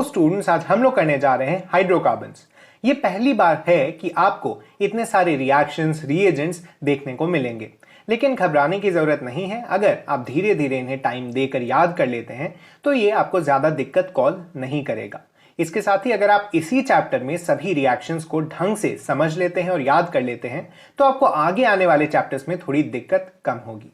Students, आज हम लोग करने जा रहे हैं हाइड्रोकार्बन्स। ये पहली बार है कि आपको इतने सारे रिएक्शंस, रिएजेंट्स देखने को मिलेंगे, लेकिन घबराने की जरूरत नहीं है। अगर आप धीरे धीरे इन्हें टाइम देकर याद कर लेते हैं तो ये आपको ज्यादा दिक्कत कॉज नहीं करेगा। इसके साथ ही अगर आप इसी चैप्टर में सभी रिएक्शंस को ढंग से समझ लेते हैं और याद कर लेते हैं तो आपको आगे आने वाले चैप्टर्स में थोड़ी दिक्कत कम होगी।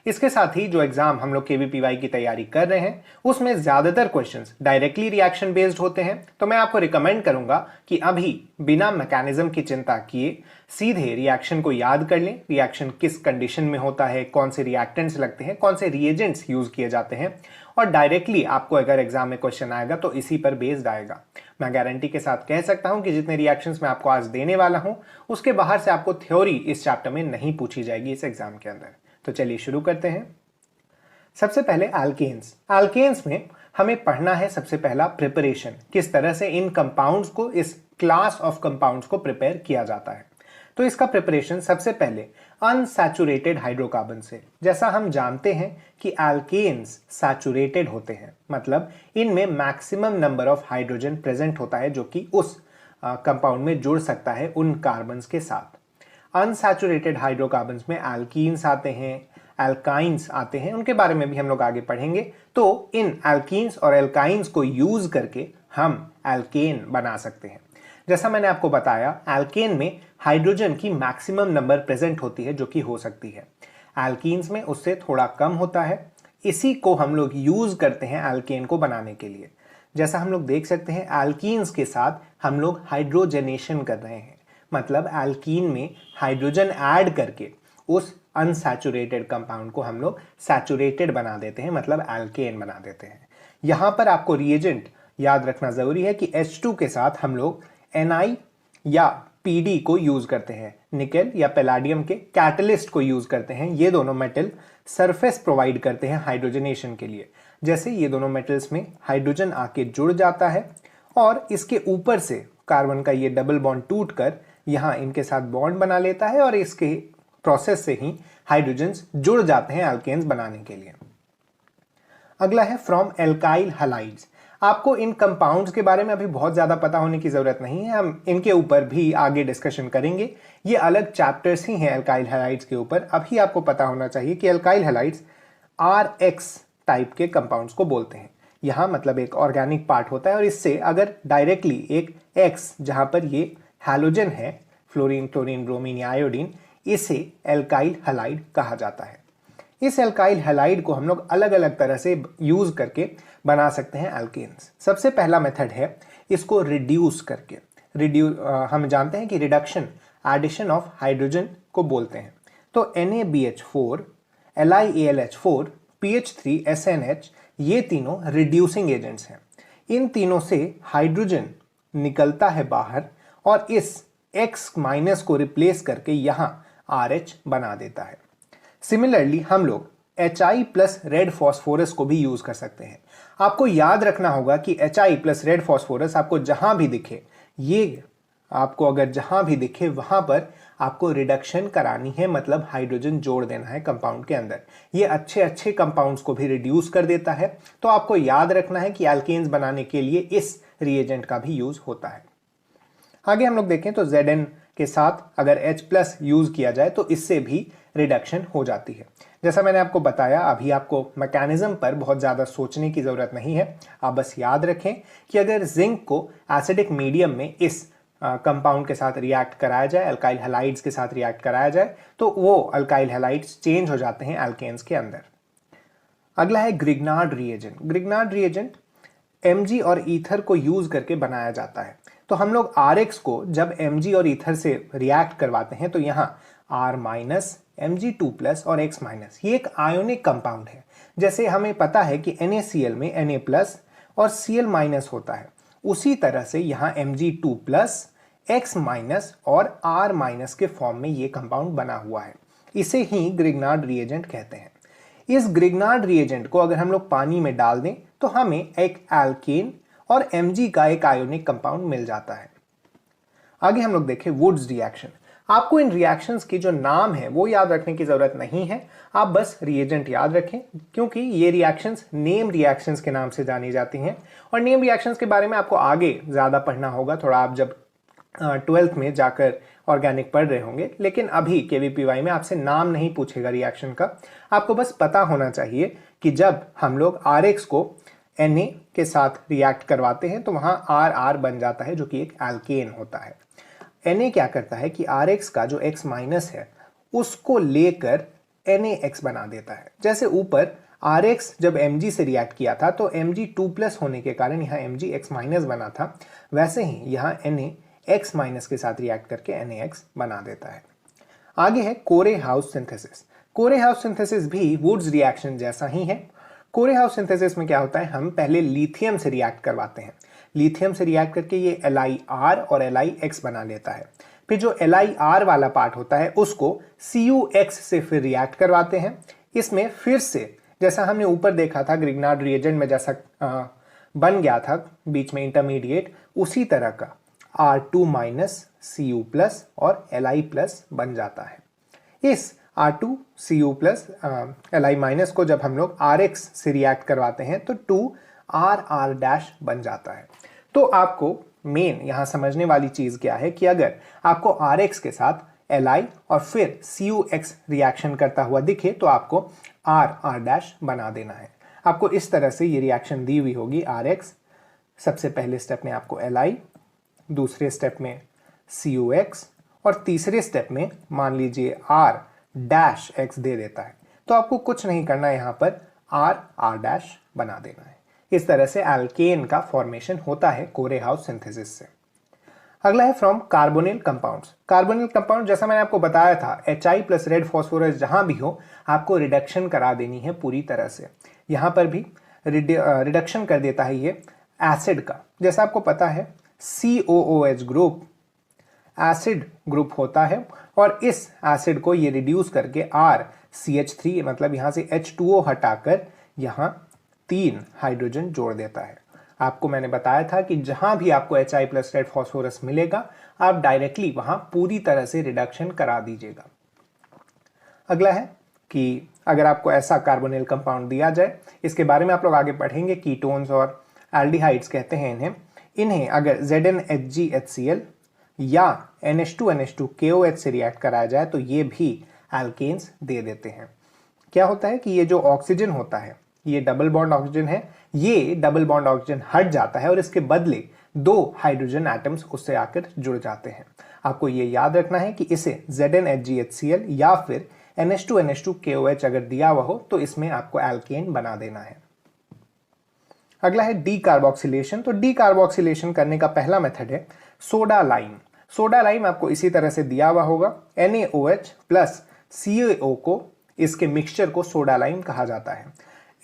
इसके साथ ही जो एग्जाम हम लोग केवीपीवाई की तैयारी कर रहे हैं उसमें ज्यादातर क्वेश्चंस डायरेक्टली रिएक्शन बेस्ड होते हैं, तो मैं आपको रिकमेंड करूंगा कि अभी बिना मैकेनिज्म की चिंता किए सीधे रिएक्शन को याद कर लें। रिएक्शन किस कंडीशन में होता है, कौन से रिएक्टेंट्स लगते हैं, कौन से रिएजेंट्स यूज किए जाते हैं, और डायरेक्टली आपको अगर एग्जाम में क्वेश्चन आएगा तो इसी पर बेस्ड आएगा। मैं गारंटी के साथ कह सकता हूं कि जितने रिएक्शंस मैं आपको आज देने वाला हूं उसके बाहर से आपको थ्योरी इस चैप्टर में नहीं पूछी जाएगी इस एग्जाम के अंदर। तो चलिए शुरू करते हैं। सबसे पहले एल्केन्स। एल्केन्स में हमें पढ़ना है सबसे पहला प्रिपरेशन, किस तरह से इन कंपाउंड्स को, इस क्लास ऑफ कंपाउंड्स को प्रिपेयर किया जाता है। तो इसका प्रिपरेशन सबसे पहले अनसैचुरेटेड हाइड्रोकार्बन से। जैसा हम जानते हैं कि एल्केन्स सैचुरेटेड होते हैं, मतलब इनमें maximum number of hydrogen present होता है जो कि उस कंपाउंड में जुड़ सकता है उन कार्बन्स के साथ। अनसैचुरेटेड हाइड्रोकार्बन्स में एल्कीन्स आते हैं, एल्काइंस आते हैं, उनके बारे में भी हम लोग आगे पढ़ेंगे। तो इन एल्कीन्स और एल्काइंस को यूज करके हम एल्केन बना सकते हैं। जैसा मैंने आपको बताया, एल्केन में हाइड्रोजन की मैक्सिमम नंबर प्रेजेंट होती है जो कि हो सकती है, एल्कीन्स में उससे थोड़ा कम होता है। इसी को हम लोग यूज करते हैं एल्केन को बनाने के लिए। जैसा हम लोग देख सकते हैं, एल्कीन्स के साथ हम लोग हाइड्रोजनेशन कर रहे हैं, मतलब एल्कीन में हाइड्रोजन ऐड करके उस अनसैचुरेटेड कंपाउंड को हम लोग सैचुरेटेड बना देते हैं, मतलब एल्केन बना देते हैं। यहां पर आपको रिएजेंट याद रखना जरूरी है कि H2 के साथ हम लोग Ni या Pd को यूज करते हैं, निकेल या पैलाडियम के कैटलिस्ट को यूज करते हैं। ये दोनों मेटल सरफेस प्रोवाइड करते हैं हाइड्रोजनेशन के लिए। जैसे ये दोनों मेटल्स में हाइड्रोजन आके जुड़ जाता है और इसके ऊपर से कार्बन का ये डबल बॉन्ड टूटकर यहां इनके साथ बॉन्ड बना लेता है और इसके प्रोसेस से ही हाइड्रोजन्स जुड़ जाते हैं एल्केन्स बनाने के लिए। अगला है फ्रॉम एल्काइल हैलाइड्स। आपको इन कंपाउंड्स के बारे में अभी बहुत ज्यादा पता होने की जरूरत नहीं है, हम इनके ऊपर भी आगे डिस्कशन करेंगे। ये अलग चैप्टर्स ही हैं एल्काइल हैलाइड्स के ऊपर। अभी आपको पता होना चाहिए कि एल्काइल हैलाइड्स RX टाइप के कंपाउंड्स को बोलते हैं। यहां मतलब एक ऑर्गेनिक पार्ट होता है और इससे अगर डायरेक्टली एक X, जहां पर ये हैलोजन है, फ्लोरीन, क्लोरीन, ब्रोमीन या आयोडीन, इसे एल्काइल हैलाइड कहा जाता है। इस एल्काइल हैलाइड को हम लोग अलग अलग तरह से यूज करके बना सकते हैं एल्केन्स। सबसे पहला मेथड है इसको रिड्यूस करके। हम जानते हैं कि रिडक्शन एडिशन ऑफ हाइड्रोजन को बोलते हैं। तो NaBH4, LiAlH4, PH3, SNH, ये तीनों रिड्यूसिंग एजेंट्स हैं। इन तीनों से हाइड्रोजन निकलता है बाहर और इस X- को रिप्लेस करके यहां RH बना देता है। सिमिलरली हम लोग HI प्लस रेड फॉस्फोरस को भी यूज कर सकते हैं। आपको याद रखना होगा कि HI प्लस रेड फॉस्फोरस आपको जहां भी दिखे, ये आपको अगर जहां भी दिखे वहां पर आपको रिडक्शन करानी है, मतलब हाइड्रोजन जोड़ देना है कंपाउंड के अंदर। ये अच्छे अच्छे कंपाउंड्स को भी रिड्यूस कर देता है। तो आपको याद रखना है कि एल्केन्स बनाने के लिए इस रिएजेंट का भी यूज होता है। आगे हम लोग देखें तो Zn के साथ अगर H+ यूज किया जाए तो इससे भी रिडक्शन हो जाती है। जैसा मैंने आपको बताया, अभी आपको मैकेनिज्म पर बहुत ज्यादा सोचने की जरूरत नहीं है। आप बस याद रखें कि अगर जिंक को एसिडिक मीडियम में इस कंपाउंड के साथ रिएक्ट कराया जाए, अल्काइल हैलाइड्स के साथ रिएक्ट कराया जाए, तो वो अल्काइल हैलाइड्स चेंज हो जाते हैं एल्केन्स के अंदर। अगला है Grignard reagent. Grignard reagent Mg और ईथर को यूज करके बनाया जाता है। तो हम लोग RX को जब Mg और ईथर से रिएक्ट करवाते हैं तो यहाँ R-, Mg2+ और X-, ये एक आयोनिक कंपाउंड है। जैसे हमें पता है कि NaCl में Na+ और Cl- होता है, उसी तरह से यहाँ Mg2+, X- और R- के फॉर्म में ये कंपाउंड बना हुआ है। इसे ही ग्रिग्नार्ड रिएजेंट कहते हैं। इस ग्रिग्नार्ड रिएजेंट को अगर हम लोग पानी में डाल दें तो हमें एक एल्केन और Mg का एक आयोनिक कंपाउंड मिल जाता है। आगे हम लोग देखें वुड्स रिएक्शन। आपको इन रिएक्शंस की जो नाम है वो याद रखने की ज़रूरत नहीं है, आप बस रिएजेंट याद रखें, क्योंकि ये रिएक्शंस नेम रिएक्शंस के नाम से जानी जाती हैं। और नेम रिएक्शंस के बारे में आपको आगे ज़्यादा पढ़ना होगा, थोड़ा आप जब 12th में जाकर ऑर्गेनिक पढ़ रहे होंगे। लेकिन अभी केवीपीवाई में आपसे नाम नहीं पूछेगा रिएक्शन का, आपको बस पता होना चाहिए कि जब हम लोग RX को Na के साथ रिएक्ट करवाते हैं तो वहाँ RR बन जाता है, जो कि एक एल्केन होता है। Na क्या करता है कि RX का जो X माइनस है उसको लेकर NaX बना देता है। जैसे ऊपर RX जब Mg से रिएक्ट किया था तो Mg2+ होने के कारण यहाँ MgX माइनस बना था, वैसे ही यहाँ Na X माइनस के साथ रिएक्ट करके NaX बना देता है। आगे है कोरे हाउस सिंथेसिस। कोरे हाउस सिंथेसिस भी वुड्स रिएक्शन जैसा ही है। कोरे हाउस सिंथेसिस में क्या होता है, हम पहले लिथियम से रिएक्ट करवाते हैं। लिथियम से रिएक्ट करके ये LiR और LiX बना लेता है। फिर जो LiR वाला पार्ट होता है उसको CuX से फिर रिएक्ट करवाते हैं। इसमें फिर से जैसा हमने ऊपर देखा था ग्रिग्नार्ड रिएजेंट में जैसा बन गया था बीच में इंटरमीडिएट, उसी तरह का R2- Cu+ और Li+ बन जाता है। इस R2 Cu+ Li- को जब हम लोग RX से रिएक्ट करवाते हैं तो 2RR- बन जाता है। तो आपको मेन यहाँ समझने वाली चीज़ क्या है कि अगर आपको RX के साथ Li और फिर Cux रिएक्शन करता हुआ दिखे तो आपको RR- बना देना है। आपको इस तरह से ये रिएक्शन दी हुई होगी। RX सबसे पहले स्टेप में आपको Li, दूसरे स्टेप में Cux और तीसरे स्टेप में मान लीजिए R-X दे देता है। तो आपको कुछ नहीं करना है, यहाँ पर RR- बना देना है। इस तरह से एल्केन का फॉर्मेशन होता है कोरे हाउस सिंथेसिस से। अगला है from carbonyl compounds. Carbonyl compound जैसा मैंने आपको बताया था, Hi+ रेड फॉस्फोरस जहां भी हो आपको रिडक्शन करा देनी है पूरी तरह से। यहां पर भी रिडक्शन कर देता है ये एसिड का। जैसा आपको पता है COOH ग्रुप एसिड ग्रुप होता है और इस एसिड को ये रिड्यूस करके RCH3 मतलब यहां से H2O हटाकर यहां 3 हाइड्रोजन जोड़ देता है। आपको मैंने बताया था कि जहां भी आपको Hi+ रेड फॉस्फोरस मिलेगा आप डायरेक्टली वहां पूरी तरह से रिडक्शन करा दीजिएगा। अगला है कि अगर आपको ऐसा कार्बोनिल कंपाउंड दिया जाए, इसके बारे में आप लोग आगे पढ़ेंगे, कीटोन्स और एल्डिहाइड्स कहते हैं इन्हें अगर ZnHgHCl या NH2NH2KOH से रिएक्ट कराया जाए तो ये भी एल्केन्स दे देते हैं। क्या होता है कि ये जो ऑक्सीजन होता है, ये डबल बॉन्ड ऑक्सीजन है, ये डबल बॉन्ड ऑक्सीजन हट जाता है और इसके बदले 2 हाइड्रोजन एटम्स उससे आकर जुड़ जाते हैं। आपको ये याद रखना है कि इसे ZnHgHCl या फिर NH2NH2KOH अगर दिया हुआ हो तो इसमें आपको एल्केन बना देना है। अगला है डीकार्बोक्सिलेशन। तो डीकार्बोक्सिलेशन करने का पहला मेथड है सोडा लाइम। सोडा लाइम आपको इसी तरह से दिया हुआ होगा। NaOH प्लस CaO को, इसके मिक्सचर को सोडा लाइम कहा जाता है।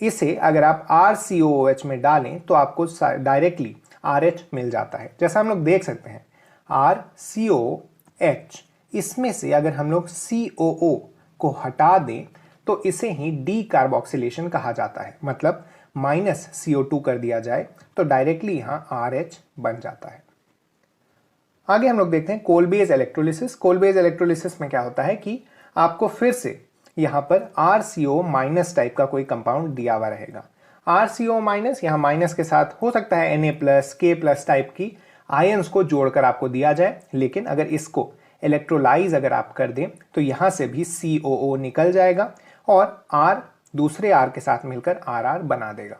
इसे अगर आप RCOOH में डालें तो आपको डायरेक्टली RH मिल जाता है। जैसा हम लोग देख सकते हैं RCOH, इसमें से अगर हम लोग COO को हटा दें तो इसे ही डीकार्बोक्सिलेशन कहा जाता है। मतलब -CO2 कर दिया जाए तो डायरेक्टली यहाँ RH बन जाता है। आगे हम लोग देखते हैं कोलबेज इलेक्ट्रोलिसिस। कोलबेज इलेक्ट्रोलिसिस में क्या होता है कि आपको फिर से यहाँ पर RCO- टाइप का कोई कंपाउंड दिया हुआ रहेगा। RCO- यहाँ माइनस के साथ हो सकता है Na+, K+ टाइप की आयंस को जोड़कर आपको दिया जाए, लेकिन अगर इसको इलेक्ट्रोलाइज अगर आप कर दें तो यहाँ से भी COO निकल जाएगा और R दूसरे R के साथ मिलकर RR बना देगा।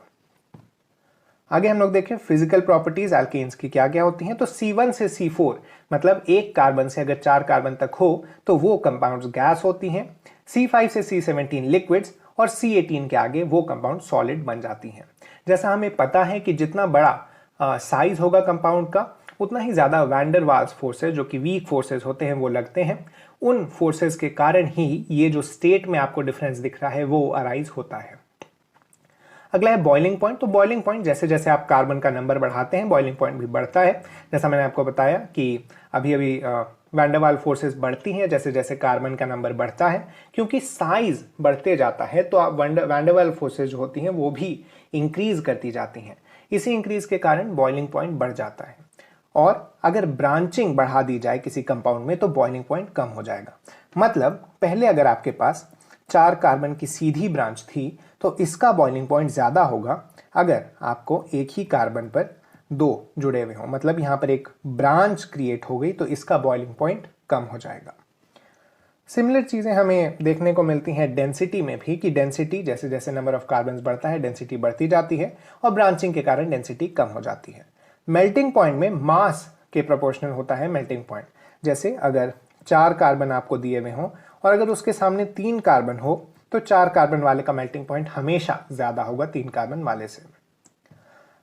आगे हम लोग देखें फिजिकल प्रॉपर्टीज एल्केन्स की क्या क्या होती हैं। तो C1 से C4 मतलब एक कार्बन से अगर 4 कार्बन तक हो तो वो कंपाउंड्स गैस होती हैं। C5 से C17 लिक्विड्स और C18 के आगे वो कंपाउंड सॉलिड बन जाती हैं। जैसा हमें पता है कि जितना बड़ा साइज होगा कंपाउंड का उतना ही ज़्यादा वैंडर वाल्स फोर्सेज जो कि वीक फोर्सेज होते हैं वो लगते हैं। उन फोर्सेज के कारण ही ये जो स्टेट में आपको डिफरेंस दिख रहा है वो अराइज होता है। अगला है बॉइलिंग पॉइंट। तो बॉइलिंग पॉइंट जैसे जैसे आप कार्बन का नंबर बढ़ाते हैं बॉइलिंग पॉइंट भी बढ़ता है। जैसा मैंने आपको बताया कि अभी अभी वैंडरवाल फोर्सेस बढ़ती हैं जैसे जैसे कार्बन का नंबर बढ़ता है, क्योंकि साइज बढ़ते जाता है तो वैंडरवाल फोर्सेस जो होती हैं वो भी इंक्रीज करती जाती हैं। इसी इंक्रीज के कारण बॉइलिंग पॉइंट बढ़ जाता है। और अगर ब्रांचिंग बढ़ा दी जाए किसी कंपाउंड में तो बॉइलिंग पॉइंट कम हो जाएगा। मतलब पहले अगर आपके पास 4 कार्बन की सीधी ब्रांच थी तो इसका बॉइलिंग पॉइंट ज़्यादा होगा अगर आपको एक ही कार्बन पर 2 जुड़े हुए हों। मतलब यहाँ पर एक ब्रांच क्रिएट हो गई तो इसका बॉइलिंग पॉइंट कम हो जाएगा। सिमिलर चीज़ें हमें देखने को मिलती हैं डेंसिटी में भी, कि डेंसिटी जैसे जैसे नंबर ऑफ कार्बन्स बढ़ता है डेंसिटी बढ़ती जाती है और ब्रांचिंग के कारण डेंसिटी कम हो जाती है। मेल्टिंग पॉइंट में मास के प्रोपोर्शनल होता है मेल्टिंग पॉइंट। जैसे अगर 4 कार्बन आपको दिए हुए हों और अगर उसके सामने 3 कार्बन हो तो 4 कार्बन वाले का मेल्टिंग पॉइंट हमेशा ज़्यादा होगा 3 कार्बन वाले से।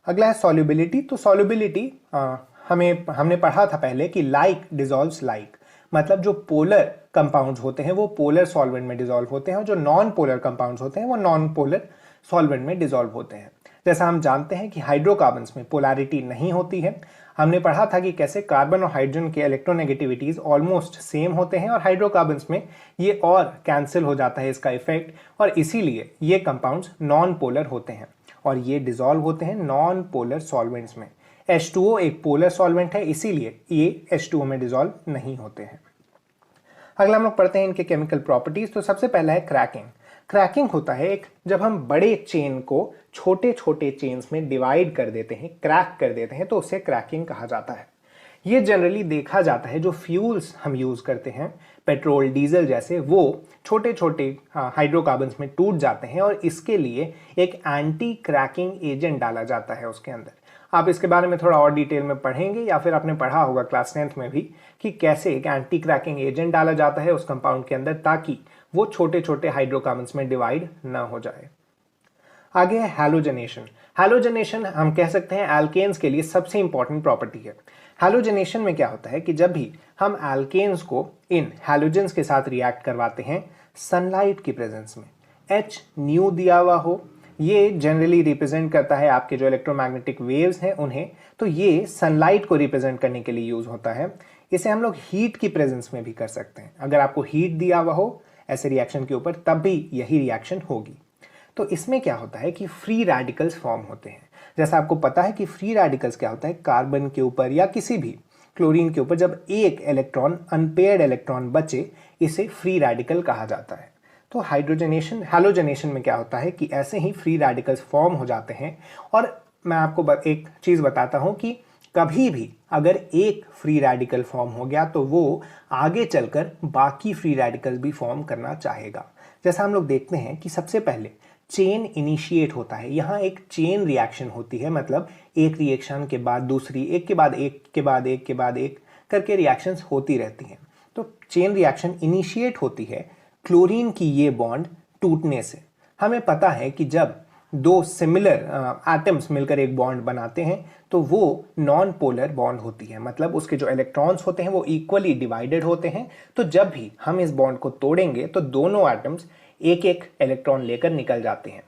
अगला है सॉल्युबिलिटी। तो सॉल्युबिलिटी हमने पढ़ा था पहले कि लाइक डिजॉल्व्स लाइक, मतलब जो पोलर कंपाउंड्स होते हैं वो पोलर सॉल्वेंट में डिजॉल्व होते हैं और जो नॉन पोलर कंपाउंड्स होते हैं वो नॉन पोलर सॉल्वेंट में डिजॉल्व होते हैं। जैसा हम जानते हैं कि हाइड्रोकार्बन्स में पोलैरिटी नहीं होती है। हमने पढ़ा था कि कैसे कार्बन और हाइड्रोजन के इलेक्ट्रोनेगेटिविटीज ऑलमोस्ट सेम होते हैं और हाइड्रोकार्बन्स में ये और कैंसिल हो जाता है इसका इफेक्ट, और इसीलिए ये कंपाउंड्स नॉन पोलर होते हैं और ये डिजॉल्व होते हैं नॉन पोलर सॉल्वेंट्स में। H2O एक पोलर सॉल्वेंट है, इसीलिए ये H2O में डिजॉल्व नहीं होते हैं। अगला हम लोग पढ़ते हैं इनके केमिकल प्रॉपर्टीज। तो सबसे पहला है क्रैकिंग। क्रैकिंग होता है एक जब हम बड़े चेन को छोटे छोटे चेन्स में डिवाइड कर देते हैं, क्रैक कर देते हैं, तो उसे क्रैकिंग कहा जाता है। ये जनरली देखा जाता है जो फ्यूल्स हम यूज करते हैं पेट्रोल डीजल जैसे, वो छोटे छोटे हाइड्रोकार्बन्स में टूट जाते हैं और इसके लिए एक एंटी क्रैकिंग एजेंट डाला जाता है उसके अंदर। आप इसके बारे में थोड़ा और डिटेल में पढ़ेंगे या फिर आपने पढ़ा होगा क्लास 10th में भी कि कैसे एक एंटी क्रैकिंग एजेंट डाला जाता है उस कंपाउंड के अंदर ताकि वो छोटे छोटे हाइड्रोकार्बन्स में डिवाइड ना हो जाए। आगे है हैलोजनेशन। हैलोजनेशन हम कह सकते हैं एल्केन्स के लिए सबसे इंपॉर्टेंट प्रॉपर्टी है। हैलोजनेशन में क्या होता है कि जब भी हम एल्केन्स को इन हैलोजेंस के साथ रिएक्ट करवाते हैं सनलाइट की प्रेजेंस में, H न्यू दिया हुआ हो, ये जनरली रिप्रेजेंट करता है आपके जो इलेक्ट्रोमैग्नेटिक वेव्स हैं उन्हें, तो ये सनलाइट को रिप्रेजेंट करने के लिए यूज होता है। इसे हम लोग हीट की प्रेजेंस में भी कर सकते हैं। अगर आपको हीट दिया हुआ हो ऐसे रिएक्शन के ऊपर तब भी यही रिएक्शन होगी। तो इसमें क्या होता है कि फ्री रेडिकल्स फॉर्म होते हैं। जैसा आपको पता है कि फ्री रेडिकल्स क्या होता है, कार्बन के ऊपर या किसी भी क्लोरीन के ऊपर जब एक इलेक्ट्रॉन अनपेयर्ड इलेक्ट्रॉन बचे इसे फ्री रेडिकल कहा जाता है। तो हाइड्रोजनेशन हैलोजनेशन में क्या होता है कि ऐसे ही फ्री रेडिकल्स फॉर्म हो जाते हैं। और मैं आपको एक चीज़ बताता हूं कि कभी भी अगर एक फ्री रेडिकल फॉर्म हो गया तो वो आगे चलकर बाकी फ्री रेडिकल भी फॉर्म करना चाहेगा। जैसा हम लोग देखते हैं कि सबसे पहले चेन इनिशिएट होता है, यहाँ एक चेन रिएक्शन होती है, मतलब एक रिएक्शन के बाद दूसरी, एक के बाद एक के बाद एक के बाद एक करके रिएक्शंस होती रहती हैं। तो चेन रिएक्शन इनिशिएट होती है क्लोरीन की ये बॉन्ड टूटने से। हमें पता है कि जब दो सिमिलर एटम्स मिलकर एक बॉन्ड बनाते हैं तो वो नॉन पोलर बॉन्ड होती है, मतलब उसके जो इलेक्ट्रॉन्स होते हैं वो इक्वली डिवाइडेड होते हैं। तो जब भी हम इस बॉन्ड को तोड़ेंगे तो दोनों एटम्स एक एक इलेक्ट्रॉन लेकर निकल जाते हैं।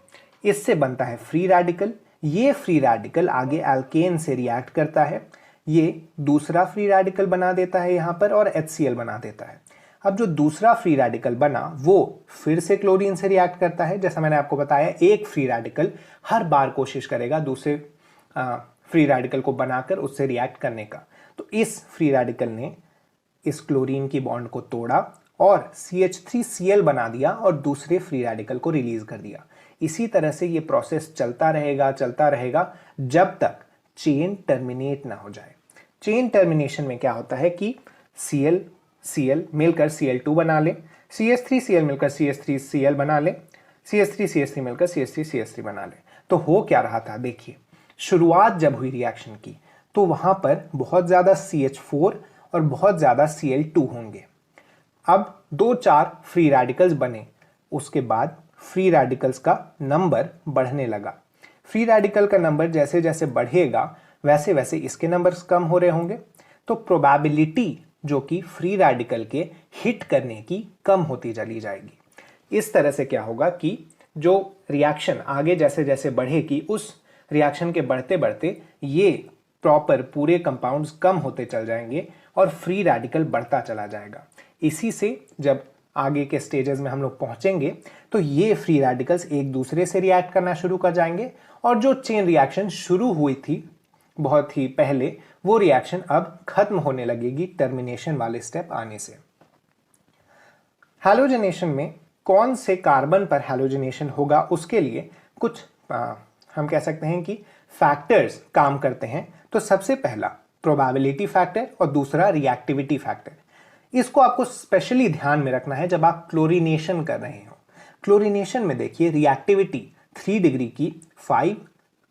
इससे बनता है फ्री रेडिकल। ये फ्री रेडिकल आगे एल्केन से रिएक्ट करता है, ये दूसरा फ्री रेडिकल बना देता है यहाँ पर और HCl बना देता है। अब जो दूसरा फ्री रेडिकल बना वो फिर से क्लोरीन से रिएक्ट करता है। जैसा मैंने आपको बताया एक फ्री रेडिकल हर बार कोशिश करेगा दूसरे फ्री रेडिकल को बनाकर उससे रिएक्ट करने का। तो इस फ्री रेडिकल ने इस क्लोरीन की बॉन्ड को तोड़ा और CH3Cl बना दिया और दूसरे फ्री रेडिकल को रिलीज कर दिया। इसी तरह से ये प्रोसेस चलता रहेगा जब तक चेन टर्मिनेट ना हो जाए। चेन टर्मिनेशन में क्या होता है कि Cl मिलकर Cl2 बना ले, CH3Cl मिलकर CH3Cl बना ले, CH3CH3 मिलकर CH3CH3 बना ले। तो हो क्या रहा था देखिए, शुरुआत जब हुई रिएक्शन की तो वहां पर बहुत ज्यादा CH4 और बहुत ज्यादा Cl2 होंगे। अब 2-4 फ्री रेडिकल्स बने, उसके बाद फ्री रेडिकल्स का नंबर बढ़ने लगा। फ्री रेडिकल का नंबर जैसे जैसे बढ़ेगा वैसे वैसे इसके नंबर्स कम हो रहे होंगे, तो प्रोबेबिलिटी जो कि फ्री रेडिकल के हिट करने की कम होती चली जाएगी। इस तरह से क्या होगा कि जो रिएक्शन आगे जैसे जैसे बढ़ेगी उस रिएक्शन के बढ़ते बढ़ते ये प्रॉपर पूरे कंपाउंड्स कम होते चल जाएंगे और फ्री रेडिकल बढ़ता चला जाएगा। इसी से जब आगे के स्टेजेस में हम लोग पहुंचेंगे तो ये फ्री रेडिकल्स एक दूसरे से रिएक्ट करना शुरू कर जाएंगे और जो चेन रिएक्शन शुरू हुई थी बहुत ही पहले, वो रिएक्शन अब खत्म होने लगेगी टर्मिनेशन वाले स्टेप आने से। हैलोजनेशन में कौन से कार्बन पर हैलोजनेशन होगा, उसके लिए कुछ हम कह सकते हैं कि फैक्टर्स काम करते हैं। तो सबसे पहला प्रोबेबिलिटी फैक्टर और दूसरा रिएक्टिविटी फैक्टर। इसको आपको स्पेशली ध्यान में रखना है जब आप क्लोरीनेशन कर रहे हो। क्लोरीनेशन में देखिए रिएक्टिविटी 3 डिग्री की 5,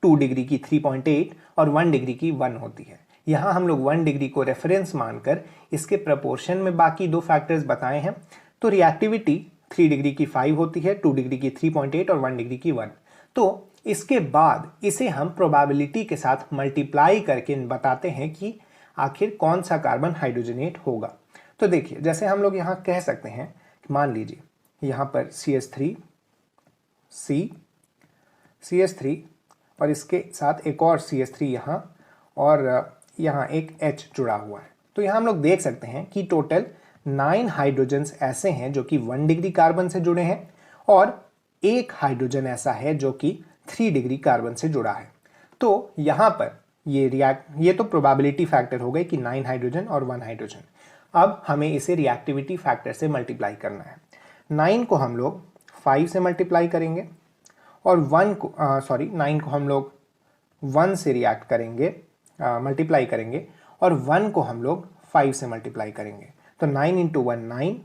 2 डिग्री की 3.8 और 1 डिग्री की 1 होती है। यहाँ हम लोग 1 डिग्री को रेफरेंस मानकर इसके प्रपोर्शन में बाकी दो फैक्टर्स बताए हैं। तो रिएक्टिविटी 3 डिग्री की 5 होती है, 2 डिग्री की 3.8 और 1 डिग्री की 1। तो इसके बाद इसे हम प्रोबेबिलिटी के साथ मल्टीप्लाई करके बताते हैं कि आखिर कौन सा कार्बन हाइड्रोजनेट होगा। तो देखिए, जैसे हम लोग यहाँ कह सकते हैं, मान लीजिए यहाँ पर CH3 CH3 और इसके साथ एक और CH3 यहाँ, और यहाँ एक H जुड़ा हुआ है। तो यहाँ हम लोग देख सकते हैं कि टोटल 9 हाइड्रोजन्स ऐसे हैं जो कि 1 डिग्री कार्बन से जुड़े हैं, और एक हाइड्रोजन ऐसा है जो कि 3 डिग्री कार्बन से जुड़ा है। तो यहाँ पर ये तो प्रोबेबिलिटी फैक्टर हो गए कि 9 हाइड्रोजन और 1 हाइड्रोजन। अब हमें इसे रिएक्टिविटी फैक्टर से मल्टीप्लाई करना है। 9 को हम लोग 5 से मल्टीप्लाई करेंगे और 9 को हम लोग 1 से रिएक्ट करेंगे, मल्टीप्लाई करेंगे, और 1 को हम लोग 5 से मल्टीप्लाई करेंगे। तो 9 इंटू 1 9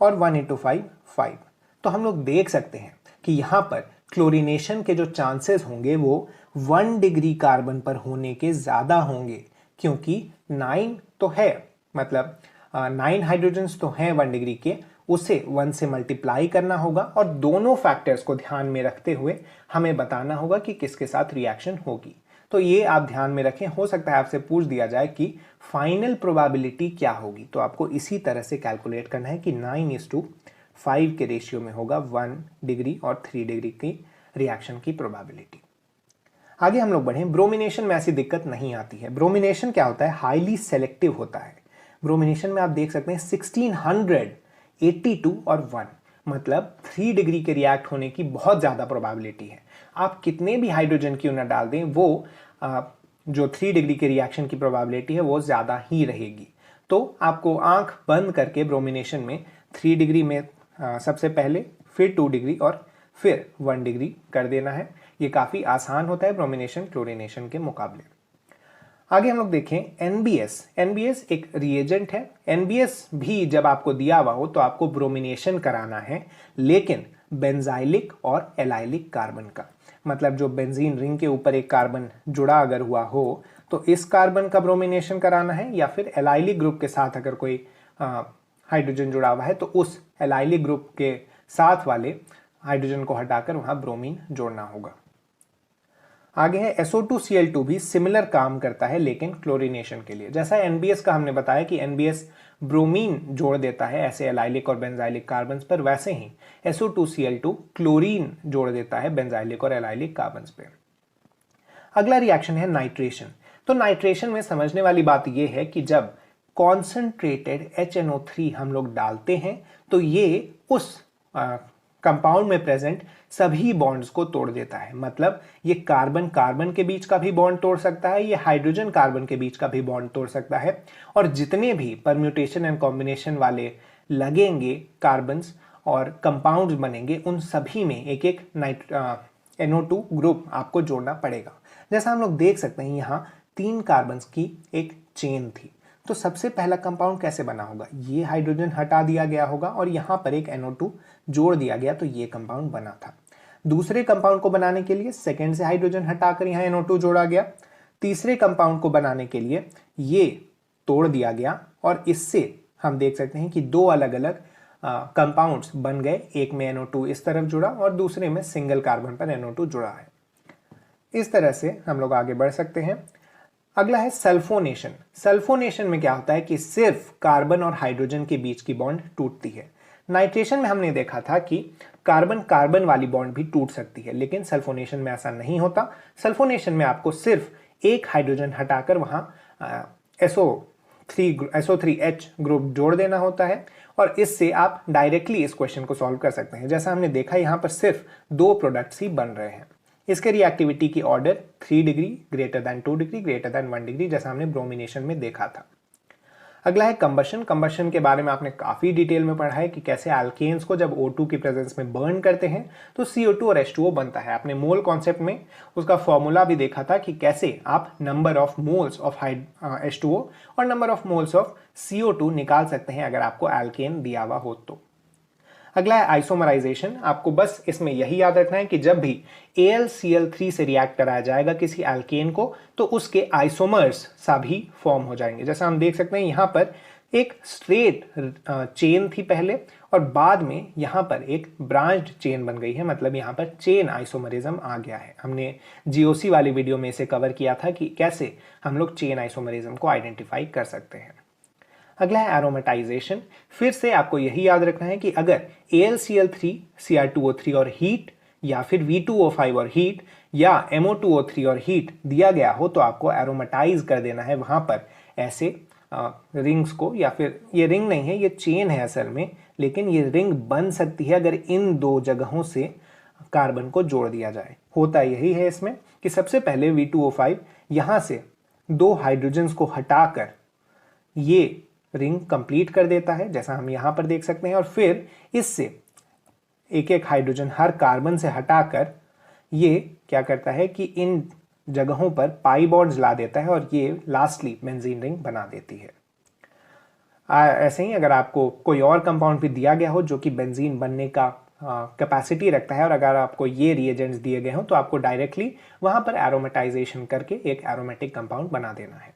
और 1 इंटू 5 5। तो हम लोग देख सकते हैं कि यहाँ पर क्लोरीनेशन के जो चांसेस होंगे वो 1 डिग्री कार्बन पर होने के ज़्यादा होंगे, क्योंकि 9 तो है, मतलब 9 हाइड्रोजन्स तो हैं 1 डिग्री के, उसे 1 से मल्टीप्लाई करना होगा और दोनों फैक्टर्स को ध्यान में रखते हुए हमें बताना होगा कि किसके साथ रिएक्शन होगी। तो ये आप ध्यान में रखें। हो सकता है आपसे पूछ दिया जाए कि फाइनल प्रोबेबिलिटी क्या होगी, तो आपको इसी तरह से कैलकुलेट करना है कि 9:5 के रेशियो में होगा 1 डिग्री और 3 डिग्री की रिएक्शन की प्रोबेबिलिटी। आगे हम लोग बढ़ें। ब्रोमिनेशन में ऐसी दिक्कत नहीं आती है। ब्रोमिनेशन क्या होता है? हाईली सेलेक्टिव होता है। ब्रोमिनेशन में आप देख सकते हैं 1682 और 1, मतलब 3 डिग्री के रिएक्ट होने की बहुत ज़्यादा प्रोबेबिलिटी है। आप कितने भी हाइड्रोजन क्यों ना डाल दें, वो जो 3 डिग्री के रिएक्शन की प्रोबेबिलिटी है वो ज़्यादा ही रहेगी। तो आपको आंख बंद करके ब्रोमिनेशन में 3 डिग्री में सबसे पहले, फिर 2 डिग्री और फिर 1 डिग्री कर देना है। ये काफ़ी आसान होता है ब्रोमिनेशन क्लोरीनेशन के मुकाबले। आगे हम लोग देखें NBS। NBS एक रिएजेंट है। NBS भी जब आपको दिया हुआ हो तो आपको ब्रोमिनेशन कराना है, लेकिन बेंजाइलिक और एलाइलिक कार्बन का, मतलब जो बेंजीन रिंग के ऊपर एक कार्बन जुड़ा अगर हुआ हो तो इस कार्बन का ब्रोमिनेशन कराना है, या फिर एलाइलिक ग्रुप के साथ अगर कोई हाइड्रोजन जुड़ा हुआ है तो उस एलाइलिक ग्रुप के साथ वाले हाइड्रोजन को हटाकर वहां ब्रोमीन जोड़ना होगा। आगे है SO2Cl2 भी सिमिलर काम करता है, लेकिन क्लोरीनेशन के लिए। जैसा NBS का हमने बताया कि NBS ब्रोमीन जोड़ देता है ऐसे एलाइलिक और बेंजाइलिक कार्बन्स पर, वैसे ही SO2Cl2 क्लोरीन जोड़ देता है बेंजाइलिक और एलाइलिक कार्बन्स पे। अगला रिएक्शन है नाइट्रेशन। तो नाइट्रेशन में समझने वाली बात यह है कि जब कॉन्सेंट्रेटेड HNO3 हम लोग डालते हैं तो ये उस कंपाउंड में प्रेजेंट सभी बॉन्ड्स को तोड़ देता है। मतलब ये कार्बन कार्बन के बीच का भी बॉन्ड तोड़ सकता है, ये हाइड्रोजन कार्बन के बीच का भी बॉन्ड तोड़ सकता है, और जितने भी परम्यूटेशन एंड कॉम्बिनेशन वाले लगेंगे कार्बन्स और कंपाउंड्स बनेंगे, उन सभी में एक एक NO2 ग्रुप आपको जोड़ना पड़ेगा। जैसा हम लोग देख सकते हैं यहाँ 3 कार्बन्स की एक चेन थी। तो सबसे पहला कंपाउंड कैसे बना होगा? ये हाइड्रोजन हटा दिया गया होगा और यहाँ पर एक NO2 जोड़ दिया गया, तो ये कंपाउंड बना था। दूसरे कंपाउंड को बनाने के लिए सेकंड से हाइड्रोजन हटाकर यहाँ NO2 जोड़ा गया। तीसरे कंपाउंड को बनाने के लिए ये तोड़ दिया गया और इससे हम देख सकते हैं कि 2 अलग अलग कंपाउंड्स बन गए। एक में NO2 इस तरफ जुड़ा और दूसरे में सिंगल कार्बन पर NO2 जुड़ा है। इस तरह से हम लोग आगे बढ़ सकते हैं। अगला है सल्फोनेशन। सल्फोनेशन में क्या होता है कि सिर्फ कार्बन और हाइड्रोजन के बीच की बॉन्ड टूटती है। नाइट्रेशन में हमने देखा था कि कार्बन कार्बन वाली बॉन्ड भी टूट सकती है, लेकिन सल्फोनेशन में ऐसा नहीं होता। सल्फोनेशन में आपको सिर्फ एक हाइड्रोजन हटाकर वहां SO3H ग्रुप जोड़ देना होता है, और इससे आप डायरेक्टली इस क्वेश्चन को सॉल्व कर सकते हैं। जैसा हमने देखा यहाँ पर सिर्फ 2 प्रोडक्ट्स ही बन रहे हैं। इसके रिएक्टिविटी की order 3 degree, greater than 2 degree, greater than 1 degree, जैसा हमने ब्रोमिनेशन में देखा था। अगला है कंबशन। कंबशन के बारे में आपने काफ़ी डिटेल में पढ़ा है कि कैसे एल्केन्स को जब O2 की प्रेजेंस में बर्न करते हैं तो CO2 और H2O बनता है। आपने मोल कॉन्सेप्ट में उसका फॉर्मूला भी देखा था कि कैसे आप number of moles of H2O और number of moles of CO2 निकाल सकते हैं अगर आपको एल्केन दिया हुआ हो तो। अगला है आइसोमराइजेशन। आपको बस इसमें यही याद रखना है कि जब भी AlCl3 से रिएक्ट कराया जाएगा किसी एल्केन को तो उसके आइसोमर्स सभी फॉर्म हो जाएंगे। जैसा हम देख सकते हैं यहाँ पर एक स्ट्रेट चेन थी पहले और बाद में यहाँ पर एक ब्रांच्ड चेन बन गई है, मतलब यहाँ पर चेन आइसोमरिज्म आ गया है। हमने GOC वाली वीडियो में इसे कवर किया था कि कैसे हम लोग चेन आइसोमरिज्म को आइडेंटिफाई कर सकते हैं। अगला है एरोमेटाइजेशन। फिर से आपको यही याद रखना है कि अगर AlCl3, Cr2O3 और हीट या फिर V2O5 और हीट या MO2O3 और हीट दिया गया हो तो आपको एरोमेटाइज कर देना है वहां पर ऐसे रिंग्स को, या फिर ये रिंग नहीं है, ये चेन है असल में, लेकिन ये रिंग बन सकती है अगर इन दो जगहों से कार्बन को जोड़ दिया जाए। होता यही है इसमें कि सबसे पहले V2O5 यहां से 2 हाइड्रोजन्स को हटाकर ये रिंग कंप्लीट कर देता है, जैसा हम यहां पर देख सकते हैं, और फिर इससे एक एक हाइड्रोजन हर कार्बन से हटाकर ये क्या करता है कि इन जगहों पर पाई बॉन्ड्स ला देता है और ये लास्टली बेंजीन रिंग बना देती है। ऐसे ही अगर आपको कोई और कंपाउंड भी दिया गया हो जो कि बेंजीन बनने का कैपेसिटी रखता है और अगर आपको ये रिएजेंट्स दिए गए हों तो आपको डायरेक्टली वहां पर एरोमेटाइजेशन करके एक एरोमेटिक कंपाउंड बना देना है।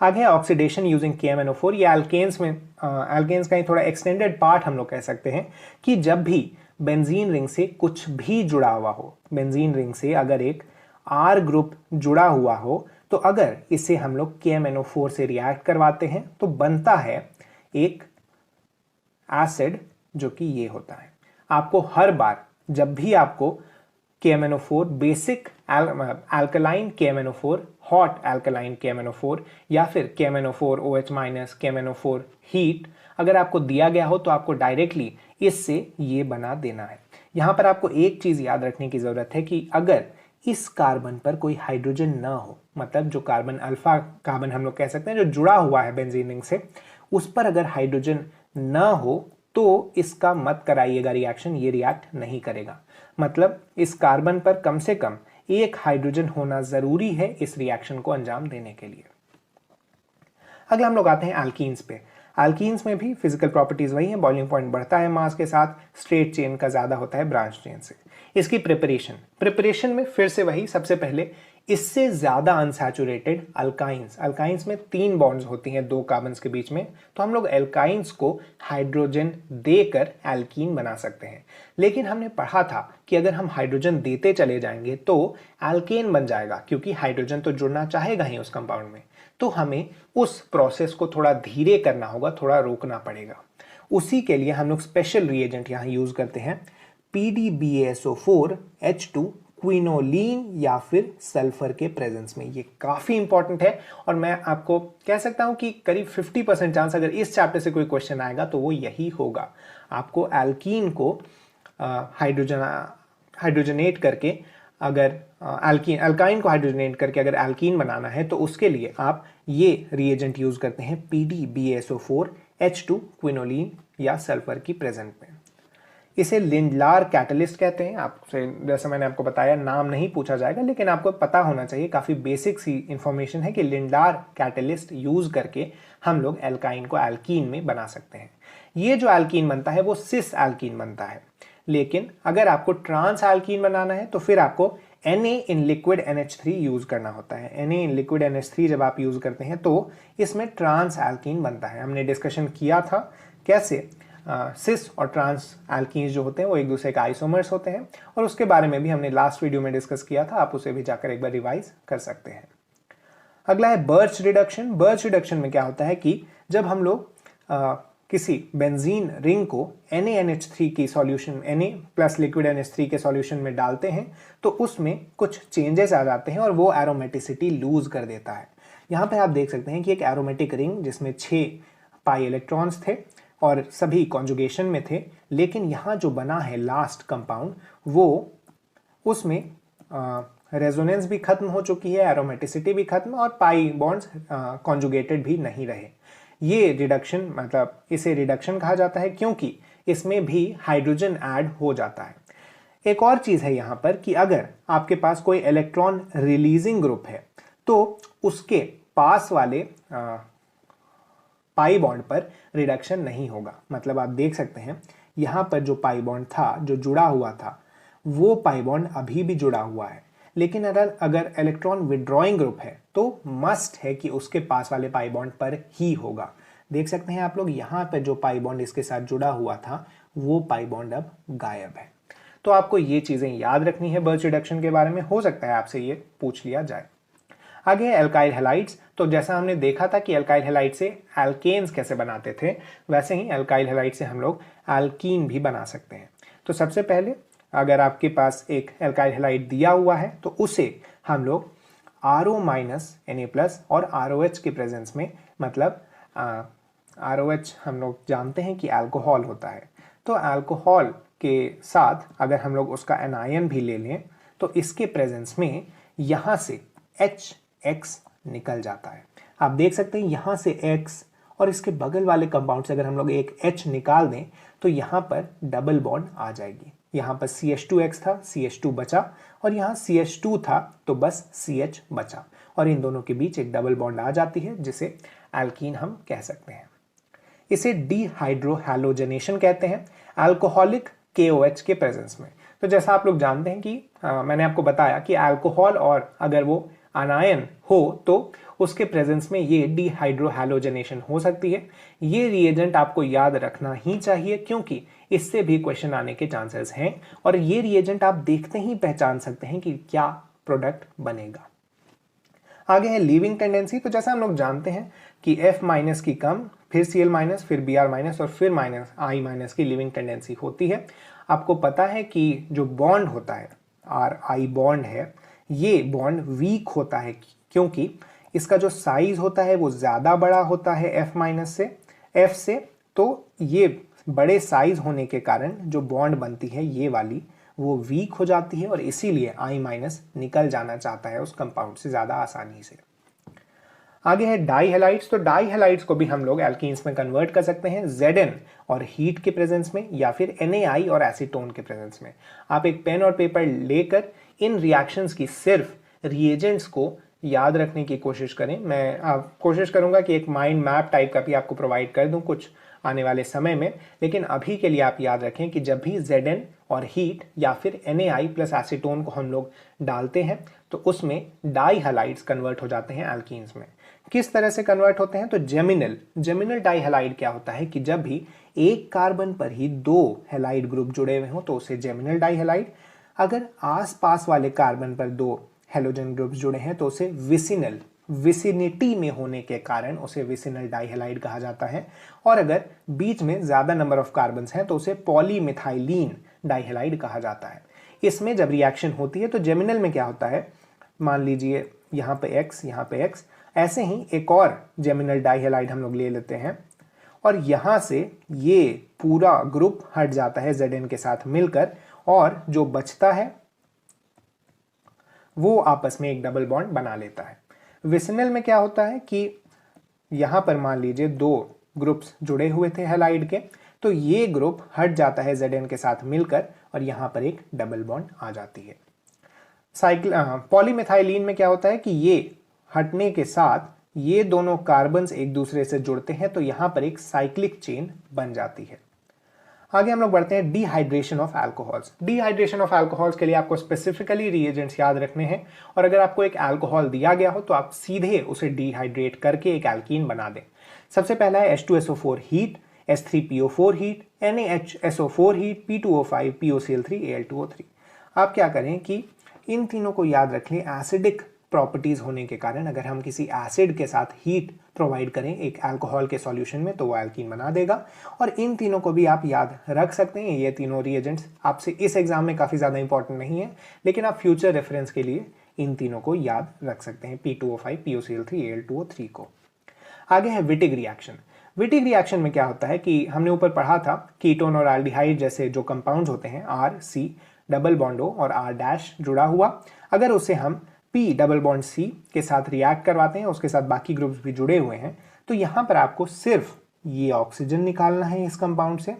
आगे ऑक्सीडेशन यूजिंग KMNO4। ये एल्केन्स में एल्केन्स का ही थोड़ा एक्सटेंडेड पार्ट हम लोग कह सकते हैं कि जब भी बेंजीन रिंग से कुछ भी जुड़ा हुआ हो, बेंजीन रिंग से अगर एक R ग्रुप जुड़ा हुआ हो तो अगर इसे हम लोग KMNO4 से रिएक्ट करवाते हैं तो बनता है एक एसिड जो कि ये होता है। आपको हर बार जब भी आपको KMNO4 basic alkaline KMNO4, hot alkaline KMNO4 या फिर KMNO4 OH- KMNO4 हीट अगर आपको दिया गया हो तो आपको डायरेक्टली इससे ये बना देना है। यहां पर आपको एक चीज याद रखने की जरूरत है कि अगर इस कार्बन पर कोई हाइड्रोजन ना हो, मतलब जो कार्बन अल्फा कार्बन हम लोग कह सकते हैं जो जुड़ा हुआ है बेंजीन रिंग से, उस पर अगर हाइड्रोजन ना हो तो इसका मत कराइएगा रिएक्शन, ये रिएक्ट नहीं करेगा। मतलब इस कार्बन पर कम से कम एक हाइड्रोजन होना जरूरी है इस रिएक्शन को अंजाम देने के लिए। अगला हम लोग आते हैं एल्कीन्स पे। एल्कीन्स में भी फिजिकल प्रॉपर्टीज वही हैं, बॉइलिंग पॉइंट बढ़ता है मास के साथ, स्ट्रेट चेन का ज्यादा होता है ब्रांच चेन से। इसकी प्रिपरेशन में फिर से वही, सबसे पहले इससे ज्यादा अनसैचुरेटेड अल्काइंस में 3 बॉन्ड्स होती हैं 2 कार्बन्स के बीच में, तो हम लोग एल्काइंस को हाइड्रोजन देकर एल्कीन बना सकते हैं। लेकिन हमने पढ़ा था कि अगर हम हाइड्रोजन देते चले जाएंगे तो एल्केन बन जाएगा, क्योंकि हाइड्रोजन तो जुड़ना चाहेगा ही उस कंपाउंड में, तो हमें उस प्रोसेस को थोड़ा धीरे करना होगा, थोड़ा रोकना पड़ेगा। उसी के लिए हम लोग स्पेशल रिएजेंट यहाँ यूज करते हैं, PDBaSO4 H2 क्विनोलीन या फिर सल्फर के प्रेजेंस में। ये काफी इंपॉर्टेंट है और मैं आपको कह सकता हूं कि करीब 50% चांस अगर इस चैप्टर से कोई क्वेश्चन आएगा तो वो यही होगा। आपको एल्कीन को हाइड्रोजनेट करके अगर अल्काइन को हाइड्रोजनेट करके अगर एल्कीन बनाना है तो उसके लिए आप ये रिएजेंट यूज करते हैं PDBaSO4 H2 क्विनोलीन या सल्फर की प्रेजेंट में। इसे लिंडलार कैटलिस्ट कहते हैं। आपसे जैसे मैंने आपको बताया नाम नहीं पूछा जाएगा, लेकिन आपको पता होना चाहिए, काफी बेसिक सी इंफॉर्मेशन है कि लिंडलार कैटलिस्ट यूज करके हम लोग एल्काइन को एल्कीन में बना सकते हैं। ये जो एल्कीन बनता है वो सिस एल्कीन बनता है, लेकिन अगर आपको ट्रांस एल्कीन बनाना है तो फिर आपको Na in liquid NH3 use करना होता है। Na इन लिक्विड NH3 जब आप यूज करते हैं तो इसमें ट्रांस एल्कीन बनता है। हमने डिस्कशन किया था कैसे सिस और ट्रांस एल्कीन्स जो होते हैं वो एक दूसरे का आइसोमर्स होते हैं, और उसके बारे में भी हमने लास्ट वीडियो में डिस्कस किया था, आप उसे भी जाकर एक बार रिवाइज कर सकते हैं। अगला है बर्च रिडक्शन। बर्च रिडक्शन में क्या होता है कि जब हम लोग किसी बेंजीन रिंग को NaNH3 की solution, Na plus liquid NH3 के सॉल्यूशन में डालते हैं तो उसमें कुछ चेंजेस आ जाते हैं और वो एरोमेटिसिटी लूज कर देता है। यहाँ पे आप देख सकते हैं कि एक एरोमेटिक रिंग जिसमें 6 पाई इलेक्ट्रॉन्स थे और सभी कॉन्जुगेशन में थे, लेकिन यहाँ जो बना है लास्ट कंपाउंड वो उसमें रेजोनेंस भी खत्म हो चुकी है, एरोमेटिसिटी भी खत्म, और पाई बॉन्ड्स कॉन्जुगेटेड भी नहीं रहे। ये रिडक्शन, मतलब इसे रिडक्शन कहा जाता है क्योंकि इसमें भी हाइड्रोजन ऐड हो जाता है। एक और चीज है यहाँ पर कि अगर आपके पास कोई इलेक्ट्रॉन रिलीजिंग ग्रुप है तो उसके पास वाले पाई बॉन्ड पर रिडक्शन नहीं होगा। मतलब आप देख सकते हैं यहाँ पर जो पाई बॉन्ड था, जो जुड़ा हुआ था, वो पाई बॉन्ड अभी भी जुड़ा हुआ है, लेकिन अगर इलेक्ट्रॉन विड्रॉइंग ग्रुप है तो मस्ट है कि उसके पास वाले पाई बॉन्ड पर ही होगा। देख सकते हैं आप लोग, यहाँ पर जो पाई बॉन्ड इसके साथ जुड़ा हुआ था वो पाई बॉन्ड अब गायब है। तो आपको ये चीजें याद रखनी है बर्च रिडक्शन के बारे में। हो सकता है आपसे ये पूछ लिया जाए। आगे है एल्काइल हैलाइड्स। तो जैसा हमने देखा था कि एल्काइल हैलाइड से एल्केन्स कैसे बनाते थे, वैसे ही एल्काइल हैलाइड से हम लोग एल्कीन भी बना सकते हैं। तो सबसे पहले अगर आपके पास एक एल्काइल हैलाइड दिया हुआ है तो उसे हम लोग RO Na+ और ROH के प्रेजेंस में, मतलब ROH हम लोग जानते हैं कि अल्कोहल होता है, तो अल्कोहल के साथ अगर हम लोग उसका एनायन भी ले लें तो इसके प्रेजेंस में यहाँ से HX निकल जाता है। आप देख सकते हैं यहाँ से X और इसके बगल वाले कंपाउंड से अगर हम लोग एक H निकाल दें तो यहाँ पर डबल बॉन्ड आ जाएगी। यहाँ पर CH2X था, CH2 बचा, और यहाँ CH2 था तो बस CH बचा, और इन दोनों के बीच एक डबल बॉन्ड आ जाती है जिसे एल्कीन हम कह सकते हैं। इसे डीहाइड्रोहैलोजनेशन कहते हैं अल्कोहलिक KOH के प्रेजेंस में। तो जैसा आप लोग जानते हैं कि मैंने आपको बताया कि अल्कोहल और अगर वो अनायन हो तो उसके प्रेजेंस में ये डीहाइड्रोहैलोजनेशन हो सकती है। ये रिएजेंट आपको याद रखना ही चाहिए क्योंकि इससे भी क्वेश्चन आने के चांसेस हैं, और ये रिएजेंट आप देखते ही पहचान सकते हैं कि क्या प्रोडक्ट बनेगा। आगे है लीविंग टेंडेंसी। तो जैसा हम लोग जानते हैं कि F- की कम, फिर Cl-, फिर Br- और फिर -I- की लीविंग टेंडेंसी होती है। आपको पता है कि जो बॉन्ड होता है RI बॉन्ड है, ये बॉन्ड वीक होता है क्योंकि इसका जो साइज होता है वो ज़्यादा बड़ा होता है F से। तो ये बड़े साइज होने के कारण जो बॉन्ड बनती है ये वाली, वो वीक हो जाती है, और इसीलिए I- निकल जाना चाहता है उस कंपाउंड से ज़्यादा आसानी से। आगे है डाई हैलाइड्स। तो डाई हैलाइड्स को भी हम लोग एल्कीन्स में कन्वर्ट कर सकते हैं Zn और हीट के प्रेजेंस में, या फिर Na और एसीटोन के प्रेजेंस में। आप एक पेन और पेपर लेकर इन रिएक्शंस की सिर्फ रिएजेंट्स को याद रखने की कोशिश करें। मैं कोशिश करूंगा कि एक माइंड मैप टाइप का भी आपको प्रोवाइड कर दूं कुछ आने वाले समय में, लेकिन अभी के लिए आप याद रखें कि जब भी Zn और हीट या फिर Na+ एसीटोन को हम लोग डालते हैं तो उसमें डाई हैलाइड्स कन्वर्ट हो जाते हैं एल्कीन्स में। किस तरह से कन्वर्ट होते हैं? तो जेमिनल डाई हैलाइड क्या होता है कि जब भी एक कार्बन पर ही 2 हैलाइड ग्रुप जुड़े हुए हों तो उसे जेमिनल डाई हैलाइड, अगर आसपास वाले कार्बन पर 2 हैलोजन ग्रुप्स जुड़े हैं तो उसे विसिनिटी में होने के कारण उसे विसिनल डाइहैलाइड कहा जाता है, और अगर बीच में ज्यादा नंबर ऑफ कार्बन्स हैं तो उसे पॉलीमिथाइलीन डाइहैलाइड कहा जाता है। इसमें जब रिएक्शन होती है तो जेमिनल में क्या होता है, मान लीजिए यहाँ पे X, यहाँ पे X, ऐसे ही एक और जेमिनल डाइहैलाइड हम लोग ले लेते हैं, और यहाँ से ये पूरा ग्रुप हट जाता है Zn के साथ मिलकर, और जो बचता है वो आपस में एक डबल बॉन्ड बना लेता है। विसिनल में क्या होता है कि यहां पर मान लीजिए 2 ग्रुप्स जुड़े हुए थे हैलाइड के, तो ये ग्रुप हट जाता है Zn के साथ मिलकर, और यहां पर एक डबल बॉन्ड आ जाती है। पॉलीमिथाइलीन में क्या होता है कि ये हटने के साथ ये दोनों कार्बन्स एक दूसरे से जुड़ते हैं, तो यहां पर एक साइक्लिक चेन बन जाती है। आगे हम लोग बढ़ते हैं dehydration of alcohols. Dehydration of alcohols के लिए आपको स्पेसिफिकली रिएजेंट्स याद रखने हैं, और अगर आपको एक अल्कोहल दिया गया हो तो आप सीधे उसे डिहाइड्रेट करके एक एल्कीन बना दें। सबसे पहला है H2SO4 heat, H3PO4 heat, NaHSO4 heat, P2O5, POCl3, Al2O3। आप क्या करें कि इन तीनों को याद रख लें। एसिडिक प्रॉपर्टीज होने के कारण अगर हम किसी एसिड के साथ हीट प्रोवाइड करें एक अल्कोहल के सॉल्यूशन में तो वो एल्कीन बना देगा, और इन तीनों को भी आप याद रख सकते हैं। ये तीनों रिएजेंट्स आपसे इस एग्जाम में काफ़ी ज़्यादा इंपॉर्टेंट नहीं है, लेकिन आप फ्यूचर रेफरेंस के लिए इन तीनों को याद रख सकते हैं, P2O5, POCl3, Al2O3 को। आगे है विटिग रिएक्शन। विटिग रिएक्शन में क्या होता है कि हमने ऊपर पढ़ा था कीटोन और एल्डिहाइड जैसे जो कंपाउंड्स होते हैं R, C, double bond O और R डैश जुड़ा हुआ। अगर उसे हम P डबल बॉन्ड C के साथ रिएक्ट करवाते हैं, उसके साथ बाकी ग्रुप्स भी जुड़े हुए हैं, तो यहाँ पर आपको सिर्फ ये ऑक्सीजन निकालना है इस कंपाउंड से,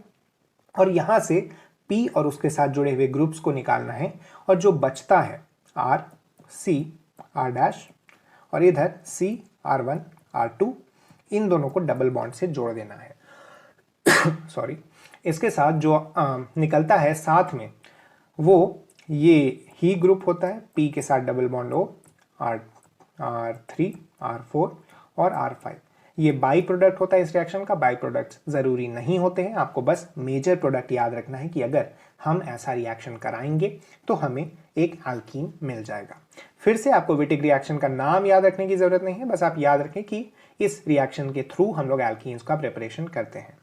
और यहाँ से P और उसके साथ जुड़े हुए ग्रुप्स को निकालना है, और जो बचता है R C R डैश और इधर C R1 R2, इन दोनों को डबल बॉन्ड से जोड़ देना है। सॉरी, इसके साथ जो निकलता है साथ में वो ये ही ग्रुप होता है, P के साथ double bond O, R3 R4 और R5। ये बाई प्रोडक्ट होता है इस रिएक्शन का। बाई प्रोडक्ट्स ज़रूरी नहीं होते हैं, आपको बस मेजर प्रोडक्ट याद रखना है कि अगर हम ऐसा रिएक्शन कराएंगे तो हमें एक एल्कीन मिल जाएगा। फिर से आपको विटिक रिएक्शन का नाम याद रखने की ज़रूरत नहीं है, बस आप याद रखें कि इस रिएक्शन के थ्रू हम लोग एल्कीन्स का प्रिपरेशन करते हैं।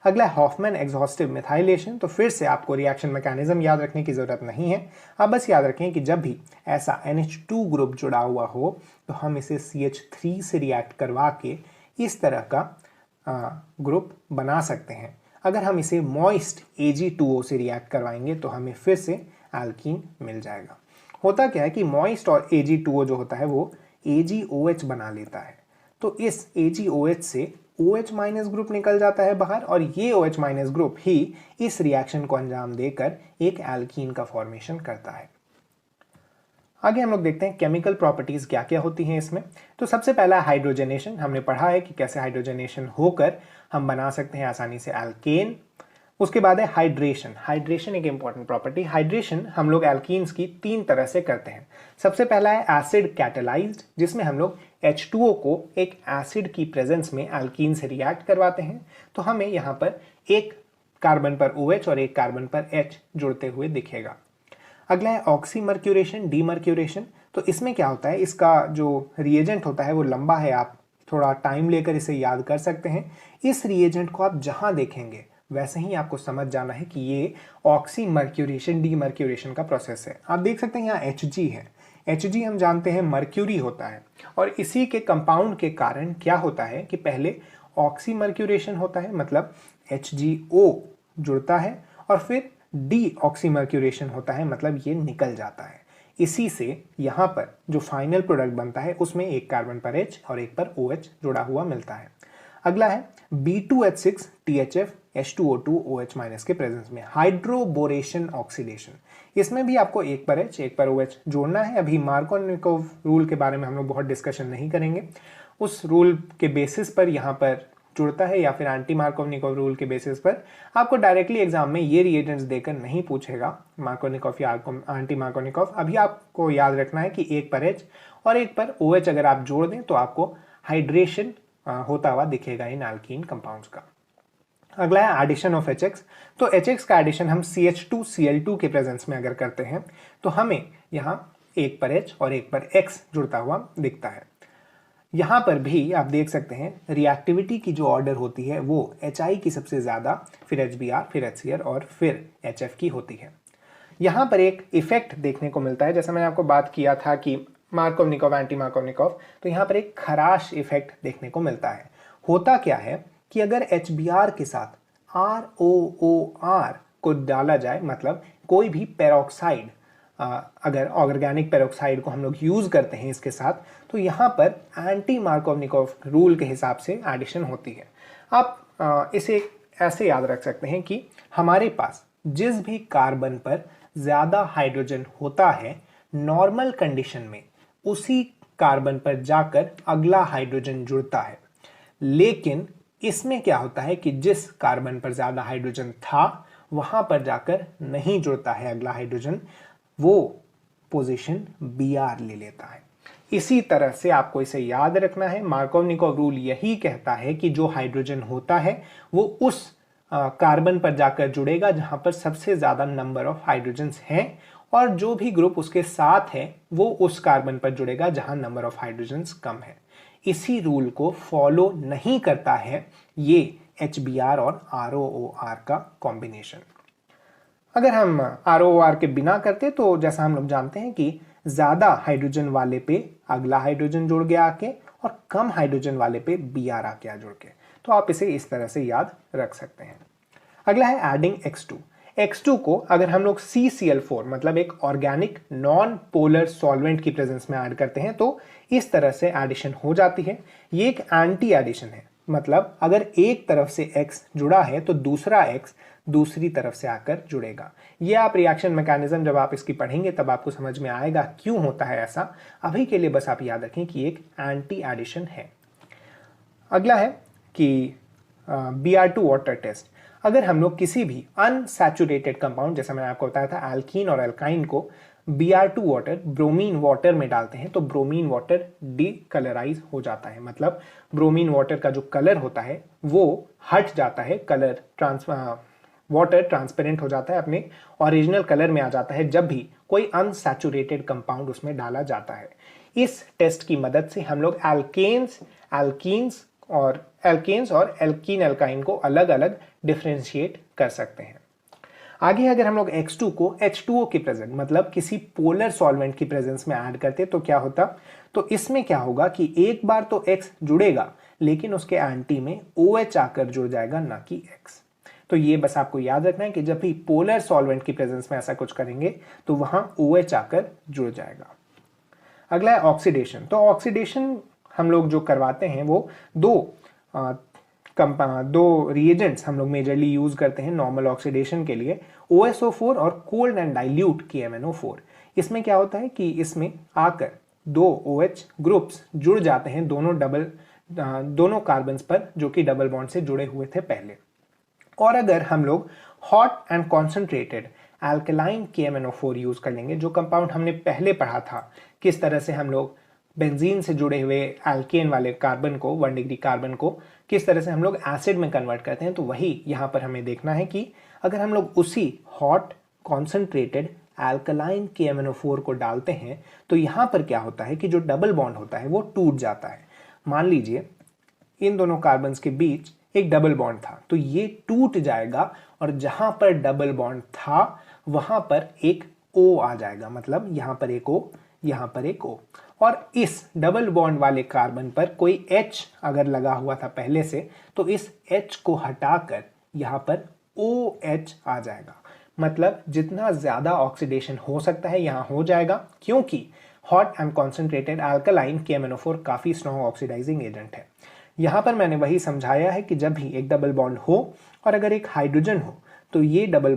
अगला हॉफमैन एग्जॉस्टिव मिथाइलेशन। तो फिर से आपको रिएक्शन मैकेनिज्म याद रखने की ज़रूरत नहीं है, आप बस याद रखें कि जब भी ऐसा NH2 ग्रुप जुड़ा हुआ हो तो हम इसे CH3 से रिएक्ट करवा के इस तरह का ग्रुप बना सकते हैं। अगर हम इसे मॉइस्ट Ag2O से रिएक्ट करवाएंगे तो हमें फिर से एल्कीन मिल जाएगा। होता क्या है कि मॉइस्ट और Ag2O जो होता है वो AgOH बना लेता है, तो इस AgOH से OH माइनस ग्रुप निकल जाता है बाहर, और ये OH माइनस ग्रुप ही इस रिएक्शन को अंजाम देकर एक एल्कीन का फॉर्मेशन करता है। आगे हम लोग देखते हैं केमिकल प्रॉपर्टीज क्या क्या होती हैं इसमें। तो सबसे पहला हाइड्रोजनेशन। हमने पढ़ा है कि कैसे हाइड्रोजनेशन होकर हम बना सकते हैं आसानी से एल्केन। उसके बाद है हाइड्रेशन। हाइड्रेशन एक इंपॉर्टेंट प्रॉपर्टी। हाइड्रेशन हम लोग एल्कीन्स की 3 तरह से करते हैं। सबसे पहला है एसिड कैटेलाइज्ड, जिसमें हम लोग H2O को एक एसिड की प्रेजेंस में एल्कीन से रिएक्ट करवाते हैं, तो हमें यहाँ पर एक कार्बन पर OH और एक कार्बन पर H जुड़ते हुए दिखेगा। अगला है ऑक्सीमर्क्यूरेशन, डीमर्क्यूरेशन। तो इसमें क्या होता है, इसका जो रिएजेंट होता है वो लंबा है, आप थोड़ा टाइम लेकर इसे याद कर सकते हैं। इस रिएजेंट को आप जहां देखेंगे वैसे ही आपको समझ जाना है कि ये ऑक्सीमर्क्यूरेशन डीमर्क्यूरेशन का प्रोसेस है। आप देख सकते हैं यहाँ Hg है। Hg हम जानते हैं मर्क्यूरी होता है, और इसी के कंपाउंड के कारण क्या होता है कि पहले ऑक्सीमर्क्यूरेशन होता है, मतलब HgO जुड़ता है, और फिर डी ऑक्सीमर्क्यूरेशन होता है, मतलब ये निकल जाता है। इसी से यहाँ पर जो फाइनल प्रोडक्ट बनता है उसमें एक कार्बन पर H और एक पर OH जुड़ा हुआ मिलता है। अगला है B2H6 THF H2O2 OH- के प्रेजेंस में हाइड्रोबोरेशन ऑक्सीडेशन। इसमें भी आपको एक पर H एक पर OH जोड़ना है। अभी मार्कोनिकोव रूल के बारे में हम लोग बहुत डिस्कशन नहीं करेंगे, उस रूल के बेसिस पर यहाँ पर जुड़ता है, या फिर एंटी मार्कोनिकोव रूल के बेसिस पर। आपको डायरेक्टली एग्जाम में ये रिएजेंट्स देकर नहीं पूछेगा मार्कोनिकोव या एंटी मार्कोनिकोव। अभी आपको याद रखना है कि एक पर H और एक पर OH अगर आप जोड़ दें तो आपको हाइड्रेशन होता हुआ दिखेगा इन एल्कीन कंपाउंड्स का। अगला है एडिशन ऑफ HX। तो HX का एडिशन हम CH2Cl2 के प्रेजेंस में अगर करते हैं तो हमें यहाँ एक पर H और एक पर X जुड़ता हुआ दिखता है। यहाँ पर भी आप देख सकते हैं रिएक्टिविटी की जो ऑर्डर होती है वो HI की सबसे ज़्यादा, फिर HBr, फिर HCl और फिर HF की होती है। यहाँ पर एक इफेक्ट देखने को मिलता है, जैसा मैंने आपको बात किया था कि मार्कोनिकोव एंटी मार्कोनिकोव, तो यहाँ पर एक खराश इफेक्ट देखने को मिलता है। होता क्या है कि अगर HBr के साथ ROOR को डाला जाए, मतलब कोई भी पेरोक्साइड, अगर ऑर्गेनिक पेरोक्साइड को हम लोग यूज करते हैं इसके साथ, तो यहाँ पर एंटी मार्कोनिकोव रूल के हिसाब से एडिशन होती है। आप इसे ऐसे याद रख सकते हैं कि हमारे पास जिस भी कार्बन पर ज्यादा हाइड्रोजन होता है, नॉर्मल कंडीशन में उसी कार्बन पर जाकर अगला हाइड्रोजन जुड़ता है। लेकिन इसमें क्या होता है कि जिस कार्बन पर ज्यादा हाइड्रोजन था वहां पर जाकर नहीं जुड़ता है अगला हाइड्रोजन, वो पोजीशन Br ले लेता है। इसी तरह से आपको इसे याद रखना है। मार्कोनिकोव रूल यही कहता है कि जो हाइड्रोजन होता है वो उस कार्बन पर जाकर जुड़ेगा जहां पर सबसे ज्यादा नंबर ऑफ हाइड्रोजन्स हैं, और जो भी ग्रुप उसके साथ है वो उस कार्बन पर जुड़ेगा जहां नंबर ऑफ हाइड्रोजन्स कम है। इसी रूल को फॉलो नहीं करता है ये HBr और ROOR का कॉम्बिनेशन। अगर हम ROOR के बिना करते तो जैसा हम लोग जानते हैं कि ज्यादा हाइड्रोजन वाले पे अगला हाइड्रोजन जुड़ गया आके, और कम हाइड्रोजन वाले पे Br आके जुड़ के, तो आप इसे इस तरह से याद रख सकते हैं। अगला है एडिंग X2। X2 को अगर हम लोग CCl4 मतलब एक ऑर्गेनिक नॉन पोलर सॉल्वेंट की प्रेजेंस में ऐड करते हैं तो इस तरह से एडिशन हो जाती है। ये एक एंटी एडिशन है, मतलब अगर एक तरफ से X जुड़ा है तो दूसरा X दूसरी तरफ से आकर जुड़ेगा। ये आप रिएक्शन मैकेनिज्म जब आप इसकी पढ़ेंगे तब आपको समझ में आएगा क्यों होता है ऐसा। अभी के लिए बस आप याद रखें कि एक एंटी एडिशन है। अगला है कि Br2 वाटर टेस्ट। अगर हम लोग किसी भी अनसैचुरेटेड कंपाउंड, जैसा मैंने आपको बताया था एल्कीन और एल्काइन को Br2 वाटर ब्रोमीन वाटर में डालते हैं तो ब्रोमीन वाटर डीकलराइज हो जाता है, मतलब ब्रोमीन वाटर का जो कलर होता है वो हट जाता है, कलर वाटर ट्रांसपेरेंट हो जाता है, अपने ओरिजिनल कलर में आ जाता है जब भी कोई अनसैचुरेटेड कंपाउंड उसमें डाला जाता है। इस टेस्ट की मदद से हम लोग एल्कीन्स और एल्कीन एल्काइन को अलग अलग डिफरेंशिएट कर सकते हैं। आगे अगर हम लोग X2 को H2O की प्रेजेंस मतलब किसी पोलर सॉल्वेंट की प्रेजेंस में ऐड करते तो क्या होता, तो इसमें क्या होगा कि एक बार तो X जुड़ेगा लेकिन उसके एंटी में OH आकर जुड़ जाएगा, ना कि X। तो ये बस आपको याद रखना है कि जब भी पोलर सॉल्वेंट की प्रेजेंस में ऐसा कुछ करेंगे तो वहां OH आकर जुड़ जाएगा। अगला है ऑक्सीडेशन। तो ऑक्सीडेशन हम लोग जो करवाते हैं वो दो रिएजेंट्स हम लोग मेजरली यूज करते हैं नॉर्मल ऑक्सीडेशन के लिए, OSO4 और कोल्ड एंड डाइल्यूट KMnO4। इसमें क्या होता है कि इसमें आकर दो OH ग्रुप्स जुड़ जाते हैं दोनों कार्बन्स पर जो कि डबल बॉन्ड से जुड़े हुए थे पहले। और अगर हम लोग hot and concentrated alkaline KMnO4 use कर लेंगे, जो कंपाउंड हमने पहले पढ़ा था किस तरह से हम लोग बेंजीन से जुड़े हुए एल्केन वाले कार्बन को 1 डिग्री कार्बन को किस तरह से हम लोग एसिड में कन्वर्ट करते हैं, तो वही यहाँ पर हमें देखना है कि अगर हम लोग उसी हॉट कॉन्सेंट्रेटेड अल्कलाइन KMnO4 को डालते हैं तो यहाँ पर क्या होता है कि जो डबल बॉन्ड होता है वो टूट जाता है। मान लीजिए इन दोनों कार्बन्स के बीच एक डबल बॉन्ड था तो ये टूट जाएगा और जहां पर डबल बॉन्ड था वहां पर एक O आ जाएगा, मतलब यहां पर एक O, यहां पर एक O। और इस डबल बॉन्ड वाले कार्बन पर कोई H अगर लगा हुआ था पहले से तो इस H को हटाकर यहां पर OH आ जाएगा, मतलब जितना ज्यादा ऑक्सीडेशन हो सकता है यहां हो जाएगा, क्योंकि hot and concentrated alkaline KMnO4 काफी स्ट्रॉन्ग ऑक्सीडाइजिंग एजेंट है। यहां पर मैंने वही समझाया है कि जब भी एक डबल बॉन्ड हो और अगर एक हाइड्रोजन हो तो ये डबल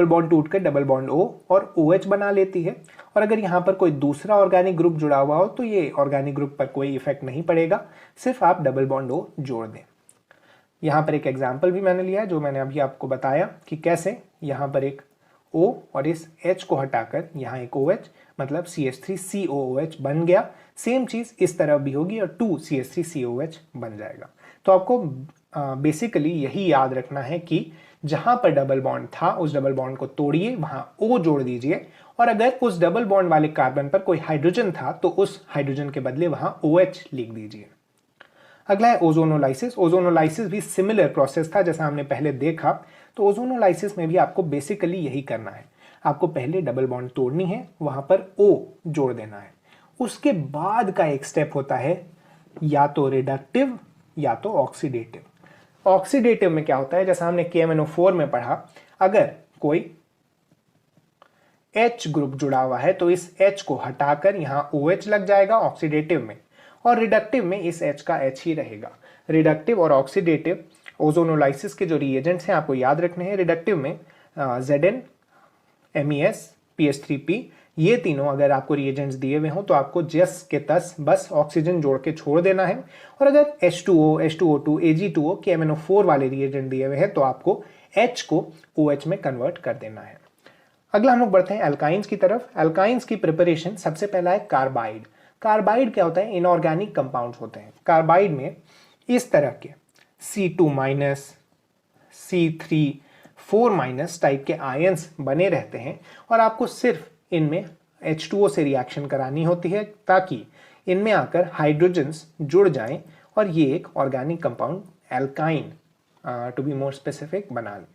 बॉन्ड टूटकर डबल बॉन्ड O और OH बना लेती है, और अगर यहाँ पर कोई दूसरा ऑर्गेनिक ग्रुप जुड़ा हुआ हो तो ये ऑर्गेनिक ग्रुप पर कोई इफेक्ट नहीं पड़ेगा, सिर्फ आप डबल बॉन्ड O जोड़ दें। यहाँ पर एक एग्जाम्पल भी मैंने लिया है जो मैंने अभी आपको बताया कि कैसे यहाँ पर एक O और इस H को हटाकर यहाँ एक OH मतलब CH3COOH बन गया। सेम चीज इस तरफ भी होगी और 2CH3COH बन जाएगा। तो आपको बेसिकली यही याद रखना है कि जहां पर डबल बॉन्ड था उस डबल बॉन्ड को तोड़िए, वहां O जोड़ दीजिए, और अगर उस डबल बॉन्ड वाले कार्बन पर कोई हाइड्रोजन था तो उस हाइड्रोजन के बदले वहां OH लिख दीजिए। अगला है ओजोनोलाइसिस। ओजोनोलाइसिस भी सिमिलर प्रोसेस था जैसा हमने पहले देखा। तो ओजोनोलाइसिस में भी आपको बेसिकली यही करना है, आपको पहले डबल बॉन्ड तोड़नी है, वहां पर O जोड़ देना है। उसके बाद का एक स्टेप होता है या तो रिडक्टिव या तो ऑक्सीडेटिव। ऑक्सीडेटिव में क्या होता है, जैसा हमने KMnO4 में पढ़ा, अगर कोई H ग्रुप जुड़ा हुआ है तो इस H को हटाकर यहां OH लग जाएगा ऑक्सीडेटिव में, और रिडक्टिव में इस H का H ही रहेगा। रिडक्टिव और ऑक्सीडेटिव ओजोनोलाइसिस के जो रिएजेंट्स हैं आपको याद रखने हैं। रिडक्टिव में Zn, MES, PH3P, ये तीनों अगर आपको रिएजेंट्स दिए हुए हों तो आपको जस के तस बस ऑक्सीजन जोड़ के छोड़ देना है, और अगर H2O, H2O2, Ag2O, KMnO4 वाले रिएजेंट दिए हुए हैं तो आपको H को OH में कन्वर्ट कर देना है। अगला हम लोग बढ़ते हैं एल्काइंस की तरफ। एल्काइंस की प्रिपरेशन सबसे पहला है कार्बाइड। कार्बाइड क्या होता है, इनऑर्गेनिक कंपाउंड्स होते हैं। कार्बाइड में इस तरह के C2-, C3-4- टाइप के आयंस बने रहते हैं, और आपको सिर्फ इनमें H2O से रिएक्शन करानी होती है ताकि इनमें आकर हाइड्रोजन्स जुड़ जाएं और ये एक organic compound alkyne to be more specific बना लें।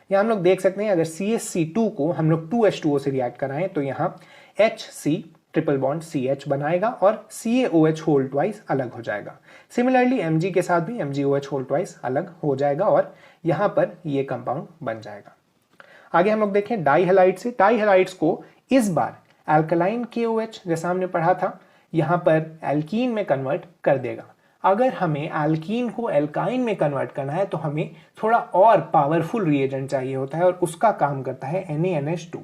यहाँ हम लोग देख सकते हैं अगर CH2 को हम लोग 2H2O से रिएक्ट कराएं तो यहाँ HC ट्रिपल बॉन्ड CH बनाएगा और CaOH होल ट्वाइस अलग हो जाएगा। सिमिलरली Mg के साथ भी MgOH होल ट्वाइस अलग हो जाएगा और यहाँ पर ये कंपाउंड बन जाएगा। आगे हम लोग देखें डाई हैलाइड से, डाई हैलाइड्स को इस बार अल्कलाइन KOH जैसा हमने पढ़ा था यहां पर एल्कीन में कन्वर्ट कर देगा। अगर हमें एल्कीन को एल्काइन में कन्वर्ट करना है तो हमें थोड़ा और पावरफुल रिएजेंट चाहिए होता है और उसका काम करता है NaNH2।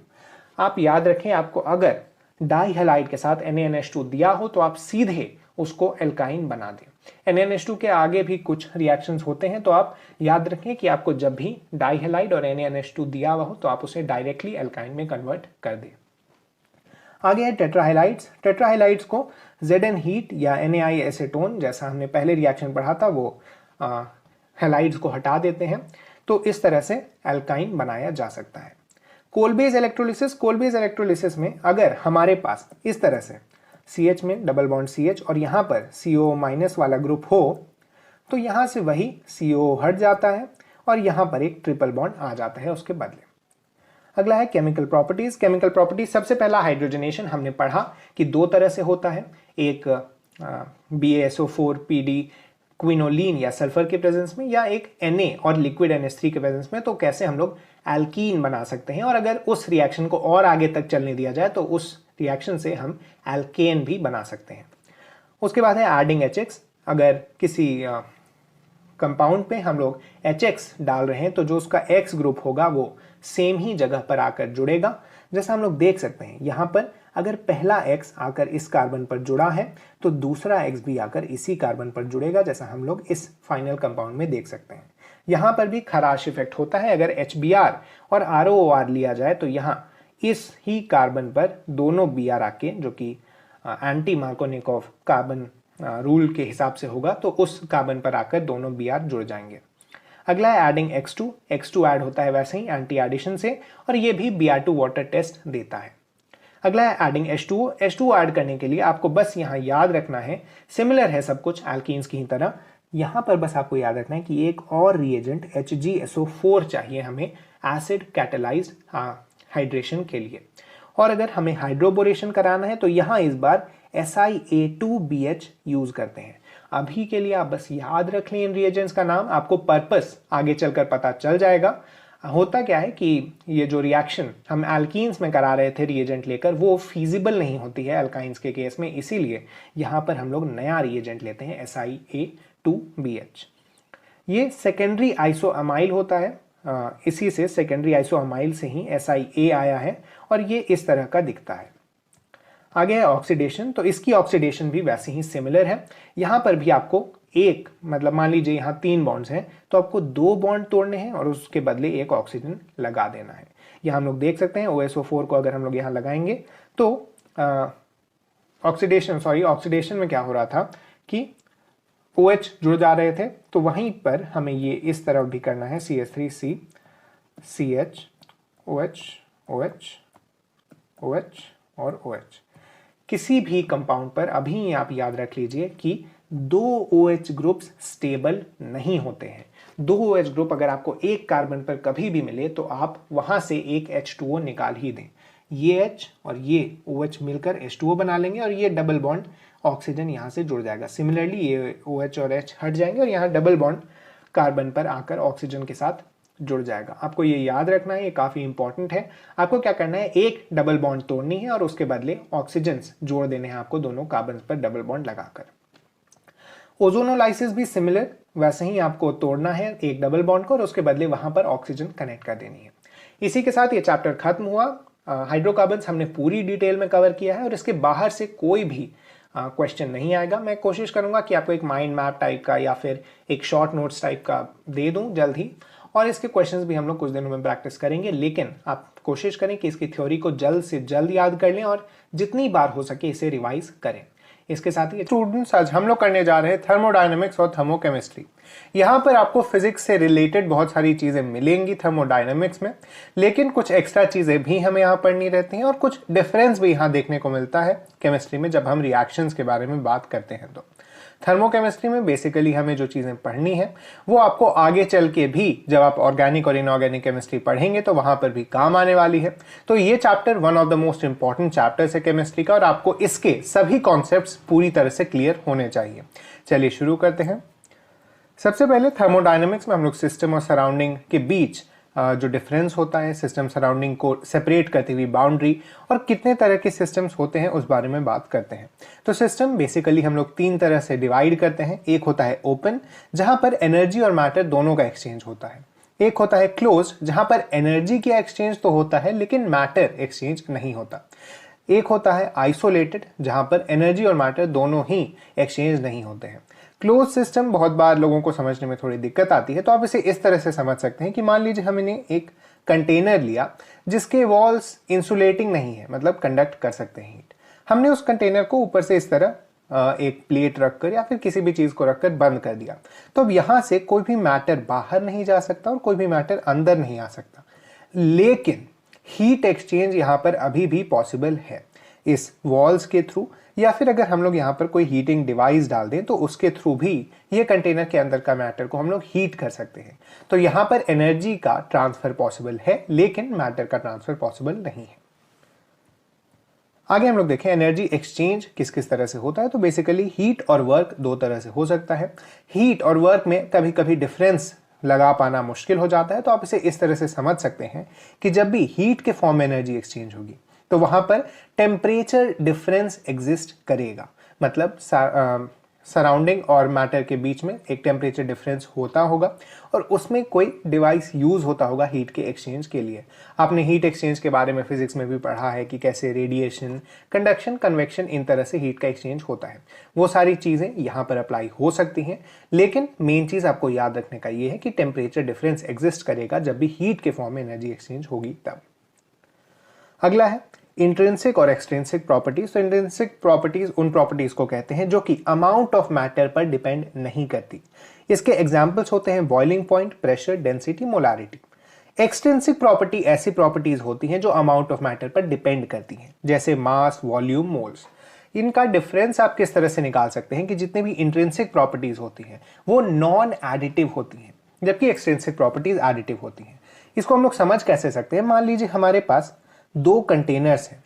आप याद रखें, आपको अगर डाई हैलाइड के साथ NaNH2 दिया हो तो आप सीधे उसको एल्काइन बना दें। NaNH2 के आगे भी कुछ रिएक्शंस होते हैं, तो आप याद रखें कि आपको जब भी डाई हैलाइड और NaNH2 दिया हुआ हो तो आप उसे डायरेक्टली एल्काइन में कन्वर्ट कर दें। आगे है टेट्राहाइलाइड्स। टेट्राहाइलाइड्स को Zn हीट या NaI एसीटोन जैसा हमने पहले रिएक्शन पढ़ा था वो हैलाइड्स को हटा देते हैं, तो इस तरह से एल्काइन बनाया जा सकता है। कोलबेज इलेक्ट्रोलिसिस, कोलबेज इलेक्ट्रोलिसिस में अगर हमारे पास इस तरह से CH में डबल बॉन्ड CH और यहाँ पर CO- वाला ग्रुप हो तो यहाँ से वही CO हट जाता है और यहाँ पर एक ट्रिपल बॉन्ड आ जाता है उसके बदले। अगला है केमिकल प्रॉपर्टीज। केमिकल प्रॉपर्टीज, सबसे पहला हाइड्रोजनेशन हमने पढ़ा कि दो तरह से होता है, एक BaSO4PD क्विनोलिन या सल्फर के प्रेजेंस में, या एक Na और लिक्विड NH3 के प्रेजेंस में, तो कैसे हम लोग एल्कीन बना सकते हैं और अगर उस रिएक्शन को और आगे तक चलने दिया जाए तो उस रिएक्शन से हम एल्केन भी बना सकते हैं। उसके बाद है एडिंग HX। अगर किसी कंपाउंड पे हम लोग HX डाल रहे हैं तो जो उसका X ग्रुप होगा वो सेम ही जगह पर आकर जुड़ेगा। जैसा हम लोग देख सकते हैं यहाँ पर अगर पहला X आकर इस कार्बन पर जुड़ा है तो दूसरा X भी आकर इसी कार्बन पर जुड़ेगा, जैसा हम लोग इस फाइनल कंपाउंड में देख सकते हैं। यहाँ पर भी खराश इफेक्ट होता है, अगर HBr और ROOR लिया जाए तो यहाँ इस ही कार्बन पर दोनों Br आके, जो कि एंटी मार्कोनिकोव कार्बन रूल के हिसाब से होगा, तो उस कार्बन पर आकर दोनों Br जुड़ जाएंगे। अगला है एडिंग X2। X2 ऐड होता है वैसे ही एंटी एडिशन से और ये भी Br2 वाटर टेस्ट देता है। अगला है एडिंग H2O। H2O ऐड करने के लिए आपको बस यहाँ याद रखना है, सिमिलर है सब कुछ एल्कीन्स की तरह, यहाँ पर बस आपको याद रखना है कि एक और रिएजेंट HgSO4 चाहिए हमें एसिड कैटेलाइज्ड हाइड्रेशन के लिए। और अगर हमें हाइड्रोबोरेशन कराना है तो यहाँ इस बार SiA2BH यूज करते हैं। अभी के लिए आप बस याद रख लें इन रिएजेंट्स का नाम, आपको पर्पस आगे चलकर पता चल जाएगा। होता क्या है कि ये जो रिएक्शन हम एल्कीन्स में करा रहे थे रिएजेंट लेकर, वो फीजिबल नहीं होती है एल्काइंस के केस में, इसीलिए यहाँ पर हम लोग नया रिएजेंट लेते हैं SiA2BH। ये सेकेंडरी आइसोअमाइल होता है, इसी से सेकेंडरी आइसोअमाइल से ही SiA आया है और ये इस तरह का दिखता है। आगे है ऑक्सीडेशन। तो इसकी ऑक्सीडेशन भी वैसे ही सिमिलर है। यहाँ पर भी आपको एक, मतलब मान लीजिए यहाँ 3 बॉन्ड्स हैं तो आपको 2 बॉन्ड तोड़ने हैं और उसके बदले एक ऑक्सीजन लगा देना है। यहाँ हम लोग देख सकते हैं OSO4 को अगर हम लोग यहाँ लगाएंगे तो ऑक्सीडेशन में क्या हो रहा था कि OH जुड़ जा रहे थे, तो वहीं पर हमें ये इस तरफ भी करना है CH3C CH OH OH OH और OH। किसी भी कंपाउंड पर अभी आप याद रख लीजिए कि 2 OH ग्रुप्स स्टेबल नहीं होते हैं। 2 OH ग्रुप अगर आपको एक कार्बन पर कभी भी मिले तो आप वहां से एक H2O निकाल ही दें। ये H और ये OH मिलकर H2O बना लेंगे और ये डबल बॉन्ड ऑक्सीजन यहाँ से जुड़ जाएगा। सिमिलरली ये OH और H हट जाएंगे और यहाँ डबल बॉन्ड कार्बन पर आकर ऑक्सीजन के साथ जुड़ जाएगा। आपको ये याद रखना है, ये काफी इंपॉर्टेंट है। आपको क्या करना है, एक डबल बॉन्ड तोड़नी है और उसके बदले ऑक्सीजन जोड़ देने हैं आपको दोनों कार्बन पर डबल बॉन्ड लगाकर। ओजोनोलाइसिस भी सिमिलर, वैसे ही आपको तोड़ना है एक डबल बॉन्ड को और उसके बदले वहां पर ऑक्सीजन कनेक्ट कर देनी है। इसी के साथ ये चैप्टर खत्म हुआ। हाइड्रोकार्बन्स हमने पूरी डिटेल में कवर किया है और इसके बाहर से कोई भी क्वेश्चन नहीं आएगा। मैं कोशिश करूंगा कि आपको एक माइंड मैप टाइप का या फिर एक शॉर्ट नोट्स टाइप का दे दूं जल्द ही, और इसके क्वेश्चंस भी हम लोग कुछ दिनों में प्रैक्टिस करेंगे। लेकिन आप कोशिश करें कि इसकी थ्योरी को जल्द से जल्द याद कर लें और जितनी बार हो सके इसे रिवाइज करें। इसके साथ ही स्टूडेंट्स, आज हम लोग करने जा रहे हैं थर्मोडायनेमिक्स और थर्मोकेमिस्ट्री। यहाँ पर आपको फिजिक्स से रिलेटेड बहुत सारी चीजें मिलेंगी थर्मोडायनेमिक्स में, लेकिन कुछ एक्स्ट्रा चीजें भी हमें यहाँ पढ़नी रहती हैं और कुछ डिफरेंस भी यहाँ देखने को मिलता है केमिस्ट्री में जब हम रिएक्शंस के बारे में बात करते हैं। तो थर्मोकेमिस्ट्री में बेसिकली हमें जो चीजें पढ़नी है वो आपको आगे चल के भी जब आप ऑर्गेनिक और इनऑर्गेनिक केमिस्ट्री पढ़ेंगे तो वहां पर भी काम आने वाली है। तो ये chapter one of the most important chapters है केमिस्ट्री का और आपको इसके सभी कॉन्सेप्ट्स पूरी तरह से क्लियर होने चाहिए। चलिए शुरू करते हैं। सबसे पहले थर्मोडायनेमिक्स में हम लोग सिस्टम और सराउंडिंग के बीच जो डिफरेंस होता है सिस्टम सराउंडिंग को सेपरेट करती हुई बाउंड्री, और कितने तरह के सिस्टम्स होते हैं उस बारे में बात करते हैं। तो सिस्टम बेसिकली हम लोग 3 तरह से डिवाइड करते हैं। एक होता है ओपन, जहां पर एनर्जी और मैटर दोनों का एक्सचेंज होता है। एक होता है क्लोज, जहां पर एनर्जी की एक्सचेंज तो होता है लेकिन मैटर एक्सचेंज नहीं होता। एक होता है आइसोलेटेड, जहां पर एनर्जी और मैटर दोनों ही एक्सचेंज नहीं होते हैं। क्लोज सिस्टम बहुत बार लोगों को समझने में थोड़ी दिक्कत आती है, तो आप इसे इस तरह से समझ सकते हैं कि मान लीजिए हमने एक कंटेनर लिया जिसके वॉल्स इंसुलेटिंग नहीं है, मतलब कंडक्ट कर सकते हैं हीट। हमने उस कंटेनर को ऊपर से इस तरह एक प्लेट रखकर या फिर किसी भी चीज को रखकर बंद कर दिया, तो अब यहां से कोई भी मैटर बाहर नहीं जा सकता और कोई भी मैटर अंदर नहीं आ सकता। लेकिन हीट एक्सचेंज यहां पर अभी भी पॉसिबल है इस वॉल्स के थ्रू, या फिर अगर हम लोग यहाँ पर कोई हीटिंग डिवाइस डाल दें तो उसके थ्रू भी ये कंटेनर के अंदर का मैटर को हम लोग हीट कर सकते हैं। तो यहाँ पर एनर्जी का ट्रांसफर पॉसिबल है लेकिन मैटर का ट्रांसफर पॉसिबल नहीं है। आगे हम लोग देखें एनर्जी एक्सचेंज किस किस तरह से होता है। तो बेसिकली हीट और वर्क 2 तरह से हो सकता है। हीट और वर्क में कभी कभी डिफरेंस लगा पाना मुश्किल हो जाता है, तो आप इसे इस तरह से समझ सकते हैं कि जब भी हीट के फॉर्म में एनर्जी एक्सचेंज होगी तो वहां पर टेम्परेचर डिफरेंस एग्जिस्ट करेगा, मतलब सराउंडिंग और मैटर के बीच में एक टेम्परेचर डिफरेंस होता होगा और उसमें कोई डिवाइस यूज होता होगा हीट के एक्सचेंज के लिए। आपने हीट एक्सचेंज के बारे में फिजिक्स में भी पढ़ा है कि कैसे रेडिएशन, कंडक्शन, कन्वेक्शन, इन तरह से हीट का एक्सचेंज होता है। वो सारी चीजें यहाँ पर अप्लाई हो सकती हैं, लेकिन मेन चीज आपको याद रखने का ये है कि टेम्परेचर डिफरेंस एग्जिस्ट करेगा जब भी हीट के फॉर्म में एनर्जी एक्सचेंज होगी तब। अगला है इंट्रिंसिक और एक्सट्रिंसिक प्रॉपर्टीज। तो इंट्रिंसिक प्रॉपर्टीज उन प्रॉपर्टीज को कहते हैं जो कि अमाउंट ऑफ मैटर पर डिपेंड नहीं करती। इसके एग्जांपल्स होते हैं boiling point, pressure, density, molarity. Extrinsic property ऐसी प्रॉपर्टीज होती हैं जो अमाउंट ऑफ मैटर पर डिपेंड करती हैं, जैसे मास, वॉल्यूम, मोल्स। इनका डिफरेंस आप किस तरह से निकाल सकते हैं कि जितने भी इंट्रिंसिक प्रॉपर्टीज होती हैं वो नॉन एडिटिव होती हैं, जबकि एक्सट्रिंसिक प्रॉपर्टीज एडिटिव होती हैं। इसको हम लोग समझ कैसे सकते हैं। मान लीजिए हमारे पास 2 कंटेनर्स हैं,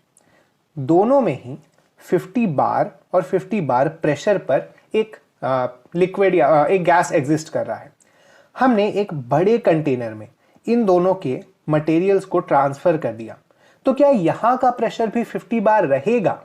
दोनों में ही 50 बार और 50 बार प्रेशर पर एक लिक्विड या एक गैस एग्जिस्ट कर रहा है। हमने एक बड़े कंटेनर में इन दोनों के मटेरियल्स को ट्रांसफर कर दिया, तो क्या यहां का प्रेशर भी 50 बार रहेगा?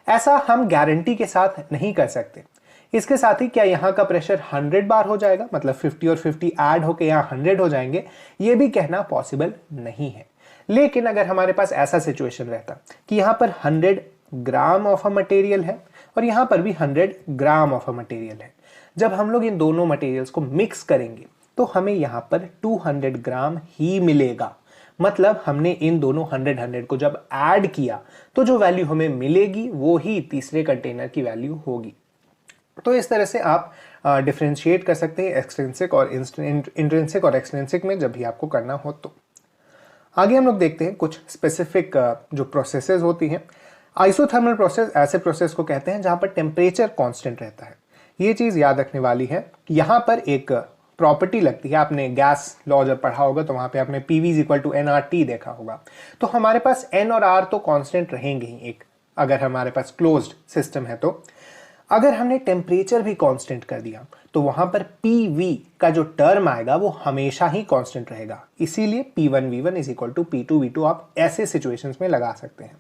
ऐसा हम गारंटी के साथ नहीं कर सकते। इसके साथ ही क्या यहां का प्रेशर 100 बार हो जाएगा, मतलब 50 और 50 ऐड होकर यहां 100 हो जाएंगे, यह भी कहना पॉसिबल नहीं है। लेकिन अगर हमारे पास ऐसा सिचुएशन रहता कि यहां पर 100 ग्राम ऑफ अ मटेरियल है और यहां पर भी 100 ग्राम ऑफ अ मटेरियल है, जब हम लोग इन दोनों मटेरियल्स को मिक्स करेंगे तो हमें यहां पर 200 ग्राम ही मिलेगा। मतलब हमने इन दोनों 100 को जब ऐड किया तो जो वैल्यू हमें मिलेगी वो ही तीसरे कंटेनर की वैल्यू होगी। तो इस तरह से आप डिफरेंशिएट कर सकते हैं एक्सट्रिंसिक और इंट्रिंसिक और एक्सट्रिंसिक में जब भी आपको करना हो तो। आगे हम लोग देखते हैं कुछ स्पेसिफिक जो प्रोसेसेस होती हैं। आइसोथर्मल प्रोसेस ऐसे प्रोसेस को कहते हैं जहां पर टेम्परेचर कांस्टेंट रहता है। ये चीज याद रखने वाली है कि यहां पर एक प्रॉपर्टी लगती है। आपने गैस लॉ जब पढ़ा होगा तो वहां पे आपने PV = nRT देखा होगा। तो हमारे पास N और R तो कांस्टेंट रहेंगे ही एक, अगर हमारे पास क्लोज्ड सिस्टम है। तो अगर हमने टेम्परेचर भी कांस्टेंट कर दिया तो वहां पर PV का जो टर्म आएगा वो हमेशा ही कांस्टेंट रहेगा। इसीलिए P1V1 = P2V2 आप ऐसे सिचुएशंस में लगा सकते हैं।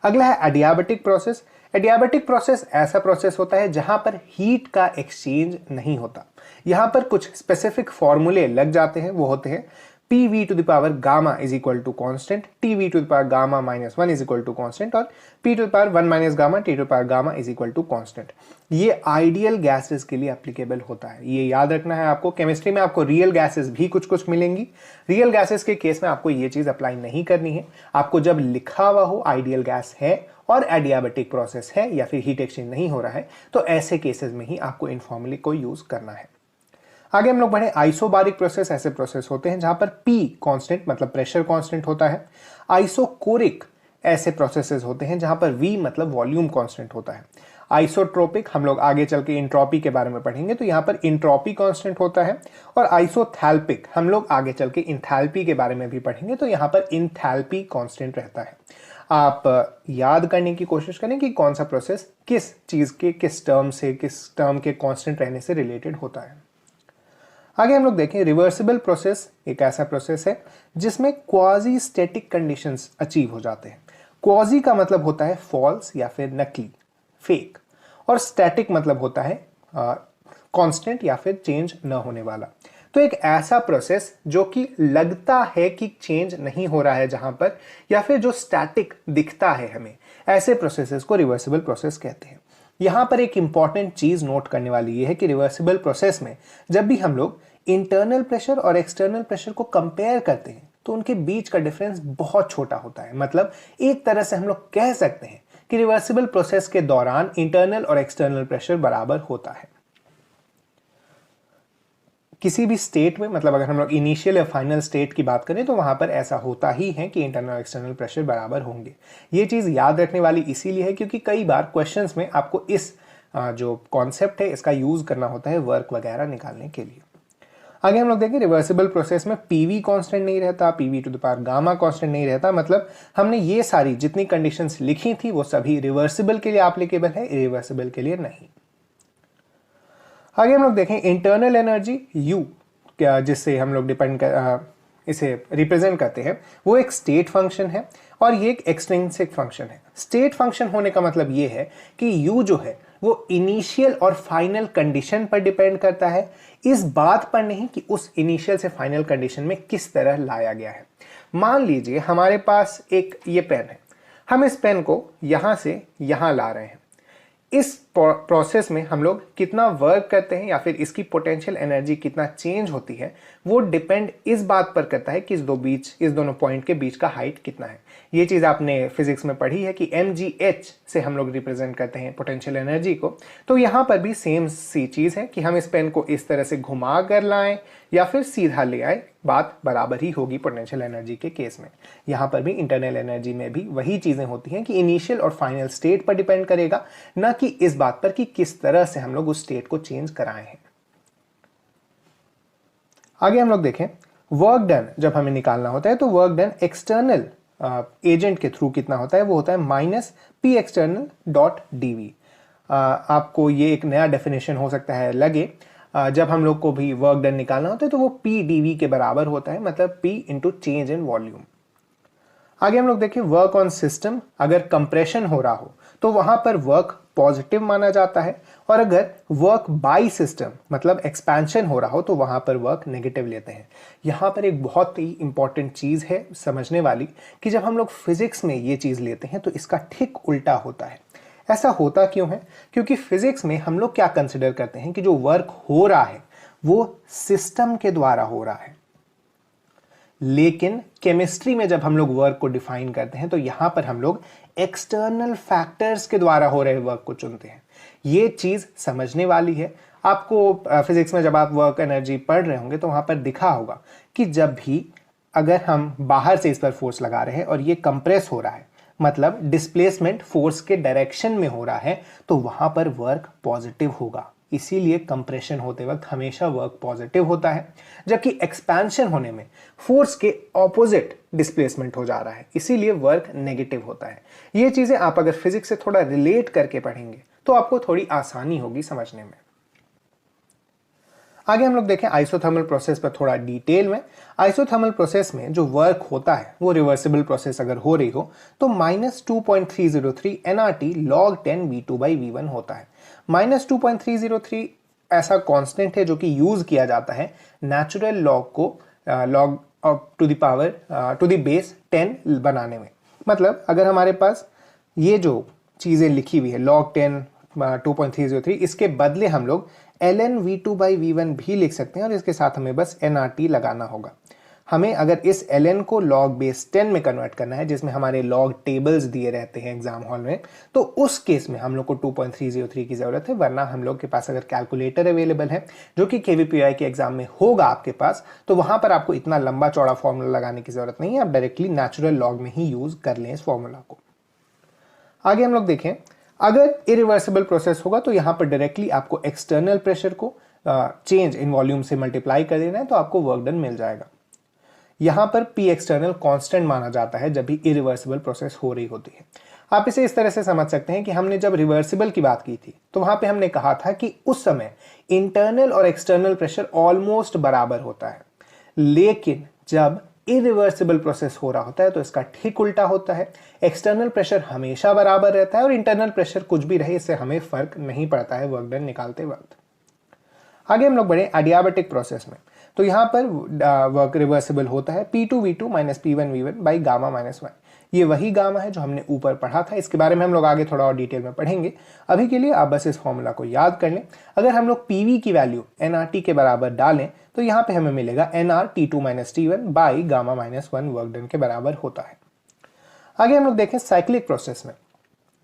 अगला है एडियाबेटिक प्रोसेस। एडियाबेटिक प्रोसेस ऐसा प्रोसेस होता है जहां पर हीट का एक्सचेंज नहीं होता। यहां पर कुछ स्पेसिफिक फॉर्मूले लग जाते हैं, वो होते हैं PV to the power gamma = constant, TV to the power gamma -1 = constant और P to the power 1 - gamma T to the power gamma = constant। ये आइडियल गैसेस के लिए एप्लीकेबल होता है, ये याद रखना है आपको। केमिस्ट्री में आपको रियल गैसेस भी कुछ कुछ मिलेंगी। रियल गैसेस के केस में आपको ये चीज अप्लाई नहीं करनी है। आपको जब लिखा हुआ हो आइडियल गैस है और एडियाबेटिक प्रोसेस है या फिर हीट एक्सचेंज नहीं हो रहा है, तो ऐसे केसेस में ही आपको इन फॉर्मूले को यूज करना है। आगे हम लोग बढ़े आइसोबारिक प्रोसेस। ऐसे प्रोसेस होते हैं जहां पर P कांस्टेंट मतलब प्रेशर कांस्टेंट होता है। आइसोकोरिक ऐसे प्रोसेसेस होते हैं जहां पर V मतलब वॉल्यूम कांस्टेंट होता है। आइसोट्रोपिक हम लोग आगे चल के इंट्रोपी के बारे में पढ़ेंगे, तो यहां पर इंट्रोपी कांस्टेंट होता है। और आइसोथैल्पिक हम लोग आगे चल के इंथैल्पी के बारे में भी पढ़ेंगे, तो यहां पर इंथैल्पी कांस्टेंट रहता है। आप याद करने की कोशिश करें कि कौन सा प्रोसेस किस चीज के किस टर्म के कांस्टेंट रहने से रिलेटेड होता है। आगे हम लोग देखें रिवर्सिबल प्रोसेस एक ऐसा प्रोसेस है जिसमें क्वाजी स्टैटिक कंडीशंस अचीव हो जाते हैं। क्वाजी का मतलब होता है फॉल्स या फिर नकली, फेक, और स्टैटिक मतलब होता है कांस्टेंट या फिर चेंज न होने वाला। तो एक ऐसा प्रोसेस जो कि लगता है कि चेंज नहीं हो रहा है जहां पर, या फिर जो स्टैटिक दिखता है हमें, ऐसे प्रोसेसेस को रिवर्सिबल प्रोसेस कहते हैं। यहां पर एक इंपॉर्टेंट चीज नोट करने वाली यह है कि रिवर्सिबल प्रोसेस में जब भी हम लोग इंटरनल प्रेशर और एक्सटर्नल प्रेशर को कंपेयर करते हैं तो उनके बीच का डिफरेंस बहुत छोटा होता है। मतलब एक तरह से हम लोग कह सकते हैं कि रिवर्सिबल प्रोसेस के दौरान इंटरनल और एक्सटर्नल प्रेशर बराबर होता है। किसी भी स्टेट में, मतलब अगर हम लोग इनिशियल या फाइनल स्टेट की बात करें तो वहां पर ऐसा होता ही है कि इंटरनल और एक्सटर्नल प्रेशर बराबर होंगे। ये चीज याद रखने वाली इसीलिए है क्योंकि कई बार क्वेश्चंस में आपको इस जो कॉन्सेप्ट है इसका यूज करना होता है वर्क वगैरह निकालने के लिए। आगे हम लोग देखें रिवर्सिबल प्रोसेस में पीवी कांस्टेंट नहीं रहता, PV to the power gamma constant नहीं रहता। मतलब हमने ये सारी जितनी कंडीशंस लिखी थी वो सभी रिवर्सिबल के लिए एप्लीकेबल है, इरिवर्सिबल के लिए नहीं। आगे हम लोग देखें इंटरनल एनर्जी यू, क्या जिससे हम लोग इसे रिप्रेजेंट करते हैं, वो एक स्टेट फंक्शन है और ये एक एक्सट्रिंसिक फंक्शन है। स्टेट फंक्शन होने का मतलब ये है कि यू जो है वो इनिशियल और फाइनल कंडीशन पर डिपेंड करता है, इस बात पर नहीं कि उस इनिशियल से फाइनल कंडीशन में किस तरह लाया गया है। मान लीजिए हमारे पास एक ये पेन है, हम इस पेन को यहां से यहां ला रहे हैं। इस प्रोसेस में हम लोग कितना वर्क करते हैं या फिर इसकी पोटेंशियल एनर्जी कितना चेंज होती है वो डिपेंड इस बात पर करता है कि इस दोनों पॉइंट के बीच का हाइट कितना है। ये चीज आपने फिजिक्स में पढ़ी है कि mgh से हम लोग रिप्रेजेंट करते हैं पोटेंशियल एनर्जी को। तो यहां पर भी सेम सी चीज है कि हम इस पेन को इस तरह से घुमा कर लाएं या फिर सीधा ले आए, बात बराबर ही होगी पोटेंशियल एनर्जी के केस में। यहां पर भी इंटरनल एनर्जी में भी वही चीजें होती हैं कि इनिशियल और फाइनल स्टेट पर डिपेंड करेगा, ना कि इस बात पर कि किस तरह से हम लोग उस स्टेट को चेंज कराए हैं। आगे हम लोग देखें वर्क डन जब हमें निकालना होता है तो वर्क डन एक्सटर्नल एजेंट के थ्रू कितना होता है, वो होता है minus P external dot D. आपको ये एक नया डेफिनेशन हो सकता है लगे, जब हम लोग को भी वर्क डन निकालना होता है तो वो पी डीवी के बराबर होता है, मतलब P into change in volume. आगे हम लोग देखें वर्क ऑन सिस्टम, अगर कंप्रेशन हो रहा हो तो वहां पर वर्क पॉजिटिव माना जाता है, और अगर वर्क बाय सिस्टम मतलब एक्सपेंशन हो रहा हो तो वहां पर वर्क नेगेटिव लेते हैं। यहां पर एक बहुत ही इंपॉर्टेंट चीज है समझने वाली कि जब हम लोग फिजिक्स में ये चीज लेते हैं तो इसका ठीक उल्टा होता है। ऐसा होता क्यों है? क्योंकि फिजिक्स में हम लोग क्या कंसिडर करते हैं कि जो वर्क हो रहा है वो सिस्टम के द्वारा हो रहा है, लेकिन केमिस्ट्री में जब हम लोग वर्क को डिफाइन करते हैं तो यहां पर हम लोग एक्सटर्नल फैक्टर्स के द्वारा हो रहे वर्क को चुनते हैं। ये चीज समझने वाली है। आपको फिजिक्स में जब आप वर्क एनर्जी पढ़ रहे होंगे तो वहां पर दिखा होगा कि जब भी अगर हम बाहर से इस पर फोर्स लगा रहे हैं और ये कंप्रेस हो रहा है, मतलब डिस्प्लेसमेंट फोर्स के डायरेक्शन में हो रहा है, तो वहां पर वर्क पॉजिटिव होगा। इसीलिए कंप्रेशन होते वक्त हमेशा वर्क पॉजिटिव होता है, जबकि एक्सपेंशन होने में फोर्स के ऑपोजिट डिस्प्लेसमेंट हो जा रहा है, इसीलिए वर्क नेगेटिव होता है। ये चीजें आप अगर फिजिक्स से थोड़ा रिलेट करके पढ़ेंगे तो आपको थोड़ी आसानी होगी समझने में। आगे हम लोग देखें आइसोथर्मल प्रोसेस पर थोड़ा डिटेल में। आइसोथर्मल प्रोसेस में जो वर्क होता है वो रिवर्सिबल प्रोसेस अगर हो रही हो तो -2.303 nRT log 10 V2/V1 होता है। -2.303 ऐसा कांस्टेंट है जो कि यूज किया जाता है नेचुरल लॉग को लॉग टू द बेस 10 बनाने में। मतलब अगर हमारे पास ये जो चीजें लिखी हुई है log 10 2.303, इसके बदले हम लोग ln V2/V1 भी लिख सकते हैं और इसके साथ हमें बस nRT लगाना होगा। हमें अगर इस ln को log बेस 10 में कन्वर्ट करना है, जिसमें हमारे log टेबल्स दिए रहते हैं एग्जाम हॉल में, तो उस केस में हम लोग को 2.303 की जरूरत है। वरना हम लोग के पास अगर कैलकुलेटर अवेलेबल है जो कि KVPI के एग्जाम में होगा आपके पास, तो वहां पर आपको इतना लंबा चौड़ा फॉर्मूला लगाने की जरूरत नहीं है, आप डायरेक्टली नेचुरल लॉग में ही यूज कर लें इस फॉर्मूला को। आगे हम लोग देखें अगर इरिवर्सिबल प्रोसेस होगा तो यहां पर डायरेक्टली आपको एक्सटर्नल प्रेशर को चेंज इन वॉल्यूम से मल्टीप्लाई कर देना है, तो आपको वर्क डन मिल जाएगा। यहां पर पी एक्सटर्नल कांस्टेंट माना जाता है जब भी इरिवर्सिबल प्रोसेस हो रही होती है। आप इसे इस तरह से समझ सकते हैं कि हमने जब रिवर्सिबल की बात की थी तो वहां पे हमने कहा था कि उस समय इंटरनल और एक्सटर्नल प्रेशर ऑलमोस्ट बराबर होता है, लेकिन जब इरिवर्सिबल प्रोसेस हो रहा होता है तो इसका ठीक उल्टा होता है। एक्सटर्नल प्रेशर हमेशा बराबर रहता है और इंटरनल प्रेशर कुछ भी रहे इससे हमें फर्क नहीं पड़ता है वर्क डन निकालते वक्त। आगे हम लोग बढ़े एडियाबेटिक प्रोसेस में, तो यहाँ पर वर्क रिवर्सिबल होता है P2V2 minus P1V1 by gamma minus 1। ये वही गामा है जो हमने ऊपर पढ़ा था, इसके बारे में हम लोग आगे थोड़ा और डिटेल में पढ़ेंगे। अभी के लिए आप बस इस फॉर्मूला को याद कर लें। अगर हम लोग PV की वैल्यू nRT के बराबर डालें तो यहाँ पे हमें मिलेगा nR T2 minus T1 by gamma minus 1 work done के बराबर होता है। आगे हम लोग देखें साइक्लिक प्रोसेस में।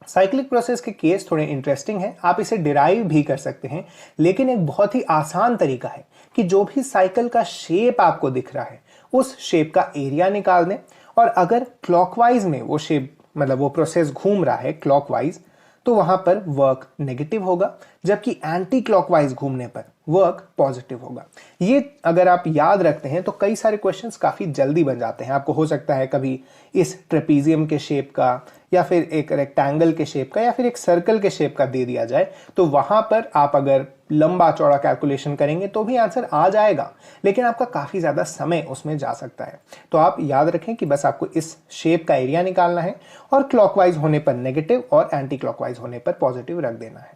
साइक्लिक प्रोसेस के केस थोड़े इंटरेस्टिंग है, आप इसे डिराइव भी कर सकते हैं, लेकिन एक बहुत ही आसान तरीका है कि जो भी साइकिल का शेप आपको दिख रहा है उस शेप का एरिया निकाल दें, और अगर क्लॉकवाइज में वो शेप मतलब वो प्रोसेस घूम रहा है क्लॉकवाइज तो वहां पर वर्क नेगेटिव होगा, जबकि एंटी क्लॉकवाइज घूमने पर वर्क पॉजिटिव होगा। ये अगर आप याद रखते हैं तो कई सारे क्वेश्चंस काफी जल्दी बन जाते हैं। आपको हो सकता है कभी इस ट्रेपीजियम के शेप का या फिर एक रेक्टेंगल के शेप का या फिर एक सर्कल के शेप का दे दिया जाए, तो वहां पर आप अगर लंबा चौड़ा कैलकुलेशन करेंगे तो भी आंसर आ जाएगा, लेकिन आपका काफी ज्यादा समय उसमें जा सकता है। तो आप याद रखें कि बस आपको इस शेप का एरिया निकालना है और क्लॉकवाइज होने पर नेगेटिव और एंटी क्लॉकवाइज होने पर पॉजिटिव रख देना है।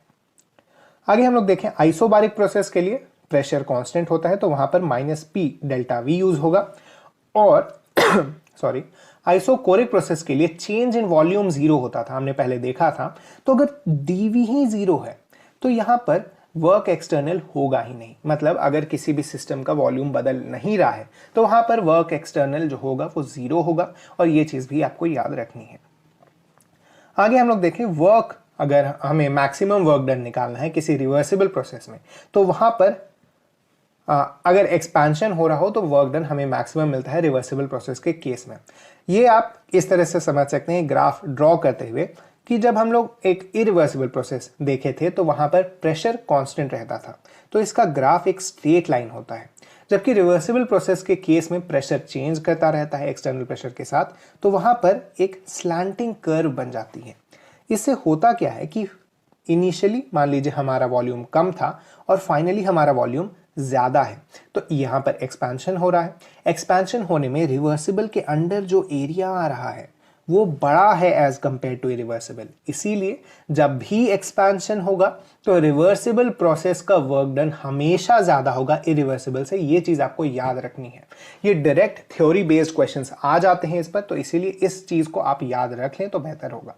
आगे हम लोग देखें आइसोबारिक प्रोसेस के लिए प्रेशर कांस्टेंट होता है तो वहां पर -P डेल्टा V यूज होगा, और सॉरी आइसोकोरिक प्रोसेस के लिए चेंज इन वॉल्यूम 0 होता था, हमने पहले देखा था। तो अगर dV ही 0 है तो यहां पर वर्क एक्सटर्नल होगा ही नहीं, मतलब अगर किसी भी सिस्टम का वॉल्यूम बदल नहीं रहा है तो वहां पर वर्क एक्सटर्नल जो होगा वो 0 होगा, और ये चीज भी आपको याद रखनी है। आगे हम लोग देखें वर्क, अगर हमें मैक्सिमम वर्क डन निकालना है किसी रिवर्सिबल प्रोसेस में तो वहां पर अगर एक्सपेंशन हो रहा हो तो वर्क डन हमें मैक्सिमम मिलता है रिवर्सिबल प्रोसेस के केस में। ये आप इस तरह से समझ सकते हैं ग्राफ ड्रॉ करते हुए कि जब हम लोग एक इरिवर्सिबल प्रोसेस देखे थे तो वहां पर प्रेशर कांस्टेंट रहता था, तो इसका ग्राफ एक स्ट्रेट लाइन होता है, जबकि रिवर्सिबल प्रोसेस के केस में प्रेशर चेंज करता रहता है एक्सटर्नल प्रेशर के साथ, तो वहां पर एक स्लैंटिंग कर्व बन जाती है। इससे होता क्या है कि इनिशियली मान लीजिए हमारा वॉल्यूम कम था और फाइनली हमारा वॉल्यूम ज्यादा है, तो यहां पर एक्सपेंशन हो रहा है। एक्सपेंशन होने में रिवर्सिबल के अंडर जो एरिया आ रहा है वो बड़ा है एज कंपेयर टू इरिवर्सिबल, इसीलिए जब भी एक्सपेंशन होगा तो रिवर्सिबल प्रोसेस का वर्क डन हमेशा ज्यादा होगा इरिवर्सिबल से। ये चीज आपको याद रखनी है। ये डायरेक्ट थ्योरी बेस्ड क्वेश्चंस आ जाते हैं इस पर, तो इसीलिए इस चीज को आप याद रख लें तो बेहतर होगा।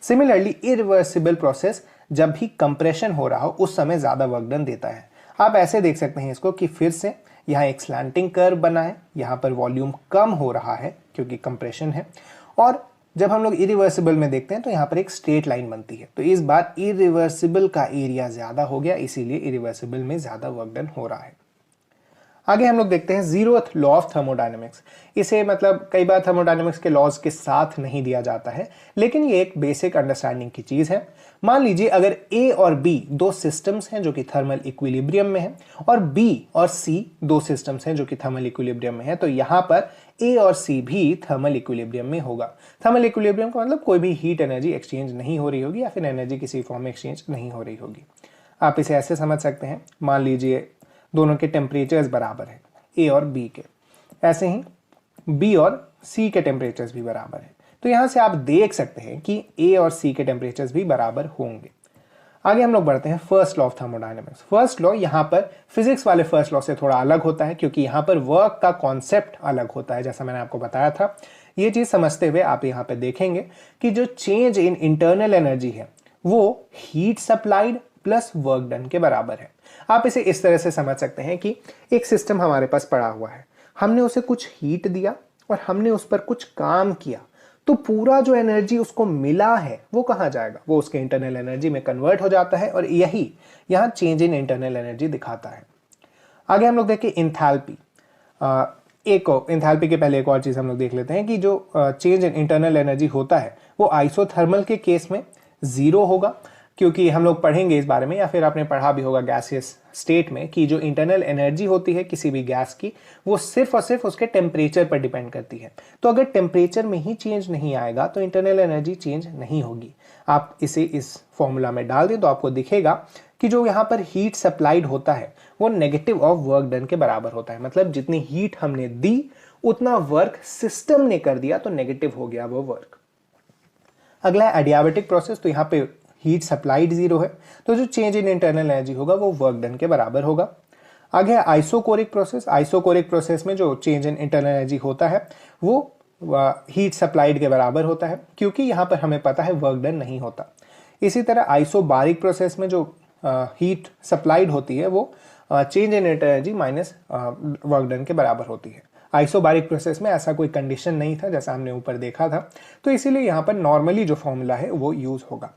सिमिलरली इरिवर्सिबल प्रोसेस जब भी कंप्रेशन हो रहा हो उस समय ज्यादा वर्क डन देता है। आप ऐसे देख सकते हैं इसको कि फिर से यहाँ एक स्लैंटिंग कर्व बना है, यहाँ पर वॉल्यूम कम हो रहा है क्योंकि कंप्रेशन है, और जब हम लोग इरिवर्सिबल में देखते हैं तो यहाँ पर एक स्ट्रेट लाइन बनती है। तो इस बार इरिवर्सिबल का एरिया ज्यादा हो गया, इसीलिए इरिवर्सिबल में ज्यादा वर्क डन हो रहा है। आगे हम लोग देखते हैं 0th लॉ ऑफ थर्मोडायनेमिक्स। इसे मतलब कई बार थर्मोडायनेमिक्स के लॉज के साथ नहीं दिया जाता है, लेकिन ये एक बेसिक अंडरस्टैंडिंग की चीज है। मान लीजिए अगर A और B दो सिस्टम्स हैं जो कि थर्मल इक्विलिब्रियम में हैं, और B और C दो सिस्टम्स हैं जो कि थर्मल इक्विलिब्रियम में है, तो यहाँ पर A और C भी थर्मल इक्विलिब्रियम में होगा। थर्मल इक्विलिब्रियम का मतलब कोई भी हीट एनर्जी एक्सचेंज नहीं हो रही होगी या फिर एनर्जी किसी फॉर्म में एक्सचेंज नहीं हो रही होगी। आप इसे ऐसे समझ सकते हैं, मान लीजिए दोनों के टेम्परेचर्स बराबर हैं A और B के, ऐसे ही B और C के टेम्परेचर्स भी बराबर हैं। तो यहां से आप देख सकते हैं कि A और C के टेम्परेचर्स भी बराबर होंगे। आगे हम लोग बढ़ते हैं first law of thermodynamics. First law यहाँ पर फिजिक्स वाले फर्स्ट लॉ से थोड़ा अलग होता है, क्योंकि यहाँ पर वर्क का कॉन्सेप्ट अलग होता है, जैसा मैंने आपको बताया था। ये चीज समझते हुए आप यहाँ पे देखेंगे कि जो चेंज इन इंटरनल एनर्जी है वो heat supplied plus work done के बराबर है। आप इसे इस तरह से समझ सकते हैं कि एक सिस्टम हमारे पास पड़ा हुआ है, हमने उसे कुछ हीट दिया और हमने उस पर कुछ काम किया, तो पूरा जो एनर्जी उसको मिला है वो कहाँ जाएगा, वो उसके इंटरनल एनर्जी में कन्वर्ट हो जाता है, और यही यहाँ चेंज इन इंटरनल एनर्जी दिखाता है। आगे हम लोग देखें इंथैल्पी। इंथैल्पी के पहले एक और चीज हम लोग देख लेते हैं कि जो चेंज इन इंटरनल एनर्जी होता है वो आइसोथर्मल के केस में 0 होगा, क्योंकि हम लोग पढ़ेंगे इस बारे में, या फिर आपने पढ़ा भी होगा गैसियस स्टेट में, कि जो इंटरनल एनर्जी होती है किसी भी गैस की, वो सिर्फ और सिर्फ उसके टेम्परेचर पर डिपेंड करती है। तो अगर टेम्परेचर में ही चेंज नहीं आएगा तो इंटरनल एनर्जी चेंज नहीं होगी। आप इसे इस फॉर्मूला में डाल दें तो आपको दिखेगा कि जो यहाँ पर हीट सप्लाइड होता है वो नेगेटिव ऑफ वर्क डन के बराबर होता है। मतलब जितनी हीट हमने दी उतना वर्क सिस्टम ने कर दिया, तो नेगेटिव हो गया वो वर्क। अगला है एडियाबेटिक प्रोसेस। तो यहाँ पे हीट सप्लाइड 0 है, तो जो चेंज इन इंटरनल एनर्जी होगा वो वर्क डन के बराबर होगा। आगे है आइसोकोरिक प्रोसेस। आइसोकोरिक प्रोसेस में जो चेंज इन इंटरनल एनर्जी होता है वो हीट सप्लाइड के बराबर होता है, क्योंकि यहाँ पर हमें पता है वर्क डन नहीं होता। इसी तरह आइसोबारिक प्रोसेस में जो हीट सप्लाइड होती है वो change in internal energy minus work done के बराबर होती है। आइसोबारिक प्रोसेस में ऐसा कोई कंडीशन नहीं था जैसा हमने ऊपर देखा था, तो इसीलिए यहाँ पर नॉर्मली जो फॉर्मूला है वो यूज होगा।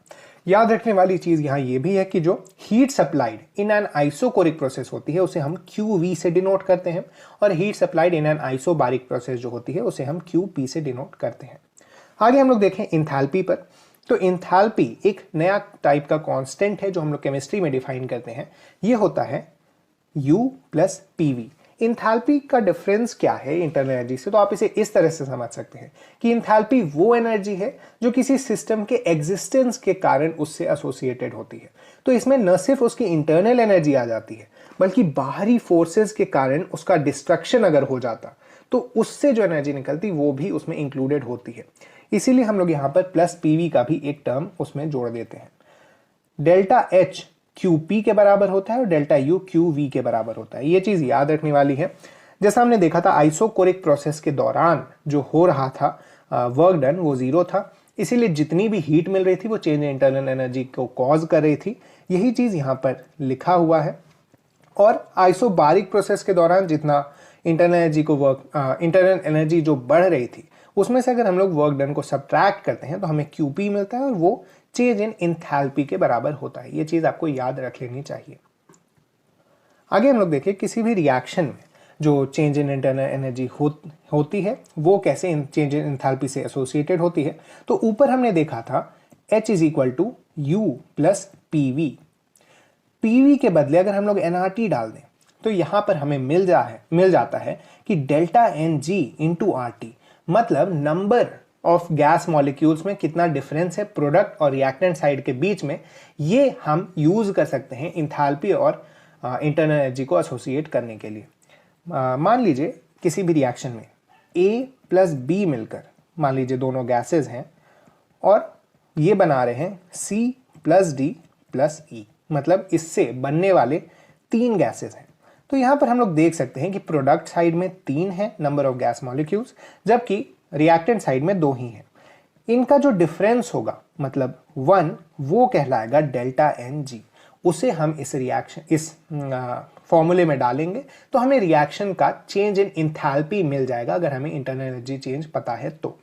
याद रखने वाली चीज यहाँ ये भी है कि जो heat supplied in an isochoric process होती है उसे हम QV से डिनोट करते हैं, और heat supplied in an isobaric process जो होती है उसे हम QP से डिनोट करते हैं। आगे हम लोग देखें इंथैल्पी पर। तो इंथैल्पी एक नया टाइप का कांस्टेंट है जो हम लोग केमिस्ट्री में डिफाइन करते हैं। ये होता है U प्लस PV। इंथैल्पी का डिफरेंस क्या है इंटरनल एनर्जी से, तो आप इसे इस तरह से समझ सकते हैं कि इंथैल्पी वो एनर्जी है जो किसी सिस्टम के एग्जिस्टेंस के कारण उससे एसोसिएटेड होती है। तो इसमें न सिर्फ उसकी इंटरनल एनर्जी आ जाती है, बल्कि बाहरी फोर्सेस के कारण उसका डिस्ट्रक्शन अगर हो जाता तो उससे जो एनर्जी निकलती वो भी उसमें इंक्लूडेड होती है। इसीलिए हम लोग यहाँ पर प्लस PV का भी एक टर्म उसमें जोड़ देते हैं। डेल्टा H QP के बराबर होता है और डेल्टा U QV के बराबर होता है। ये चीज याद रखने वाली है। जैसा हमने देखा था आइसोकोरिक प्रोसेस के दौरान जो हो रहा था वर्क डन वो 0 था, इसीलिए जितनी भी हीट मिल रही थी वो चेंज इन इंटरनल एनर्जी को कॉज कर रही थी। यही चीज यहाँ पर लिखा हुआ है। और आइसोबारिक प्रोसेस के दौरान जितना इंटरनल एनर्जी जो बढ़ रही थी उसमें से अगर हम लोग वर्क डन को सब्ट्रैक्ट करते हैं तो हमें QP मिलता है, और वो चेंज इन इंथैल्पी के बराबर होता है। ये चीज आपको याद रख लेनी चाहिए। आगे हम लोग देखें किसी भी रिएक्शन में जो चेंज इन इंटरनल एनर्जी होती है वो कैसे चेंज इन इंथैल्पी से एसोसिएटेड होती है। तो ऊपर हमने देखा था H is equal to U plus PV। PV के बदले अगर हम लोग nRT डाल दें तो यहां पर हमें मिल जाता है कि डेल्टा NG इंटू RT, मतलब नंबर ऑफ गैस मॉलिक्यूल्स में कितना डिफरेंस है प्रोडक्ट और रिएक्टेंट साइड के बीच में, ये हम यूज कर सकते हैं इंथैल्पी और इंटरनल एनर्जी को एसोसिएट करने के लिए। मान लीजिए किसी भी रिएक्शन में A प्लस B मिलकर, मान लीजिए दोनों गैसेज हैं और ये बना रहे हैं C plus D plus E, मतलब इससे बनने वाले 3 गैसेज हैं। तो यहां पर हम लोग देख सकते हैं कि प्रोडक्ट साइड में 3 है नंबर ऑफ गैस मॉलिक्यूल्स, जबकि रिएक्टेंट साइड में 2 ही है। इनका जो डिफरेंस होगा मतलब 1, वो कहलाएगा डेल्टा NG। उसे हम इस फॉर्मूले में डालेंगे तो हमें रिएक्शन का चेंज इन इंथैल्पी मिल जाएगा, अगर हमें इंटरनल एनर्जी चेंज पता है तो।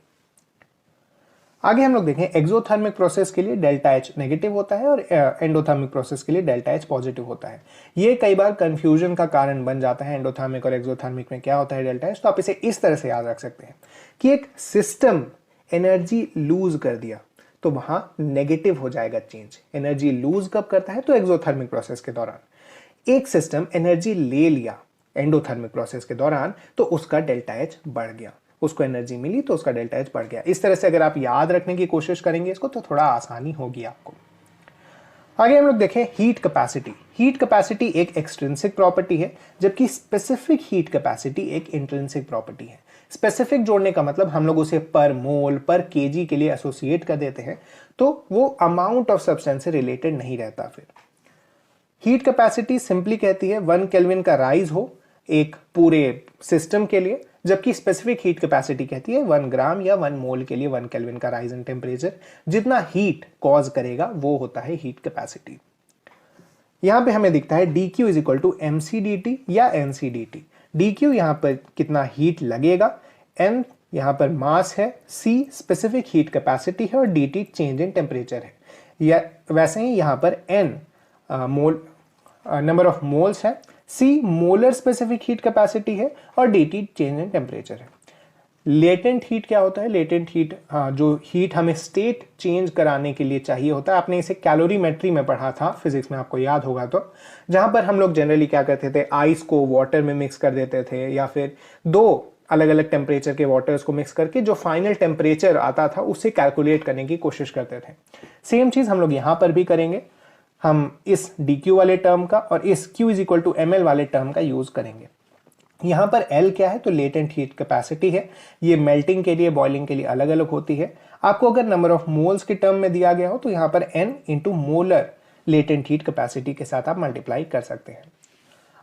आगे हम लोग देखें एक्सोथर्मिक प्रोसेस के लिए डेल्टा H नेगेटिव होता है और एंडोथर्मिक प्रोसेस के लिए डेल्टा H पॉजिटिव होता है। ये कई बार कंफ्यूजन का कारण बन जाता है, एंडोथर्मिक और एक्सोथर्मिक में क्या होता है डेल्टा H। तो आप इसे इस तरह से याद रख सकते हैं कि एक सिस्टम एनर्जी लूज कर दिया तो वहां नेगेटिव हो जाएगा चेंज। एनर्जी लूज कब करता है, तो एक्सोथर्मिक प्रोसेस के दौरान। एक सिस्टम एनर्जी ले लिया एंडोथर्मिक प्रोसेस के दौरान तो उसका डेल्टा H बढ़ गया, उसको एनर्जी मिली तो उसका डेल्टा H बढ़ गया। इस तरह से अगर आप याद रखने की कोशिश करेंगे इसको तो थोड़ा आसानी होगी आपको। आगे हम लोग देखें हीट कैपेसिटी। हीट कैपेसिटी एक एक्सट्रिंसिक प्रॉपर्टी है, जबकि स्पेसिफिक हीट कैपेसिटी एक इंट्रिंसिक प्रॉपर्टी है। स्पेसिफिक जोड़ने का मतलब हम लोग उसे पर मोल पर केजी के लिए एसोसिएट कर देते हैं, तो वो अमाउंट ऑफ सब्सटेंस से रिलेटेड नहीं रहता। फिर हीट कैपेसिटी सिंपली कहती है 1 केल्विन का राइज हो एक पूरे सिस्टम के लिए, जबकि स्पेसिफिक हीट कैपेसिटी कहती है 1 ग्राम या 1 मोल के लिए 1 केल्विन का राइज इन टेम्परेचर जितना हीट कॉज करेगा वो होता है हीट कैपेसिटी। यहां पे हमें दिखता है dq is equal to mcdt या ncdt। dq यहां पर कितना हीट लगेगा, m यहां पर मास है, c स्पेसिफिक हीट कैपेसिटी है और dt चेंज इन टेम्परेचर है। या वैसे ही यहां पर n नंबर ऑफ मोल्स है, C molar specific heat capacity है और dt चेंज इन टेम्परेचर है। लेटेंट हीट क्या होता है? लेटेंट हीट जो हीट हमें स्टेट चेंज कराने के लिए चाहिए होता है, आपने इसे कैलोरीमेट्री में पढ़ा था फिजिक्स में, आपको याद होगा तो, जहां पर हम लोग जनरली क्या करते थे, आइस को वाटर में मिक्स कर देते थे या फिर दो अलग अलग टेम्परेचर के वाटर्स को मिक्स करके जो फाइनल टेम्परेचर आता था उसे कैलकुलेट करने की कोशिश करते थे। सेम चीज हम लोग यहां पर भी करेंगे। हम इस dq वाले टर्म का और इस q is equal to ml वाले टर्म का यूज करेंगे। यहां पर L क्या है? तो लेटेंट हीट कैपेसिटी है। ये मेल्टिंग के लिए, बॉइलिंग के लिए अलग अलग होती है। आपको अगर नंबर ऑफ मोल्स के टर्म में दिया गया हो तो यहां पर N into molar latent heat capacity के साथ आप मल्टीप्लाई कर सकते हैं।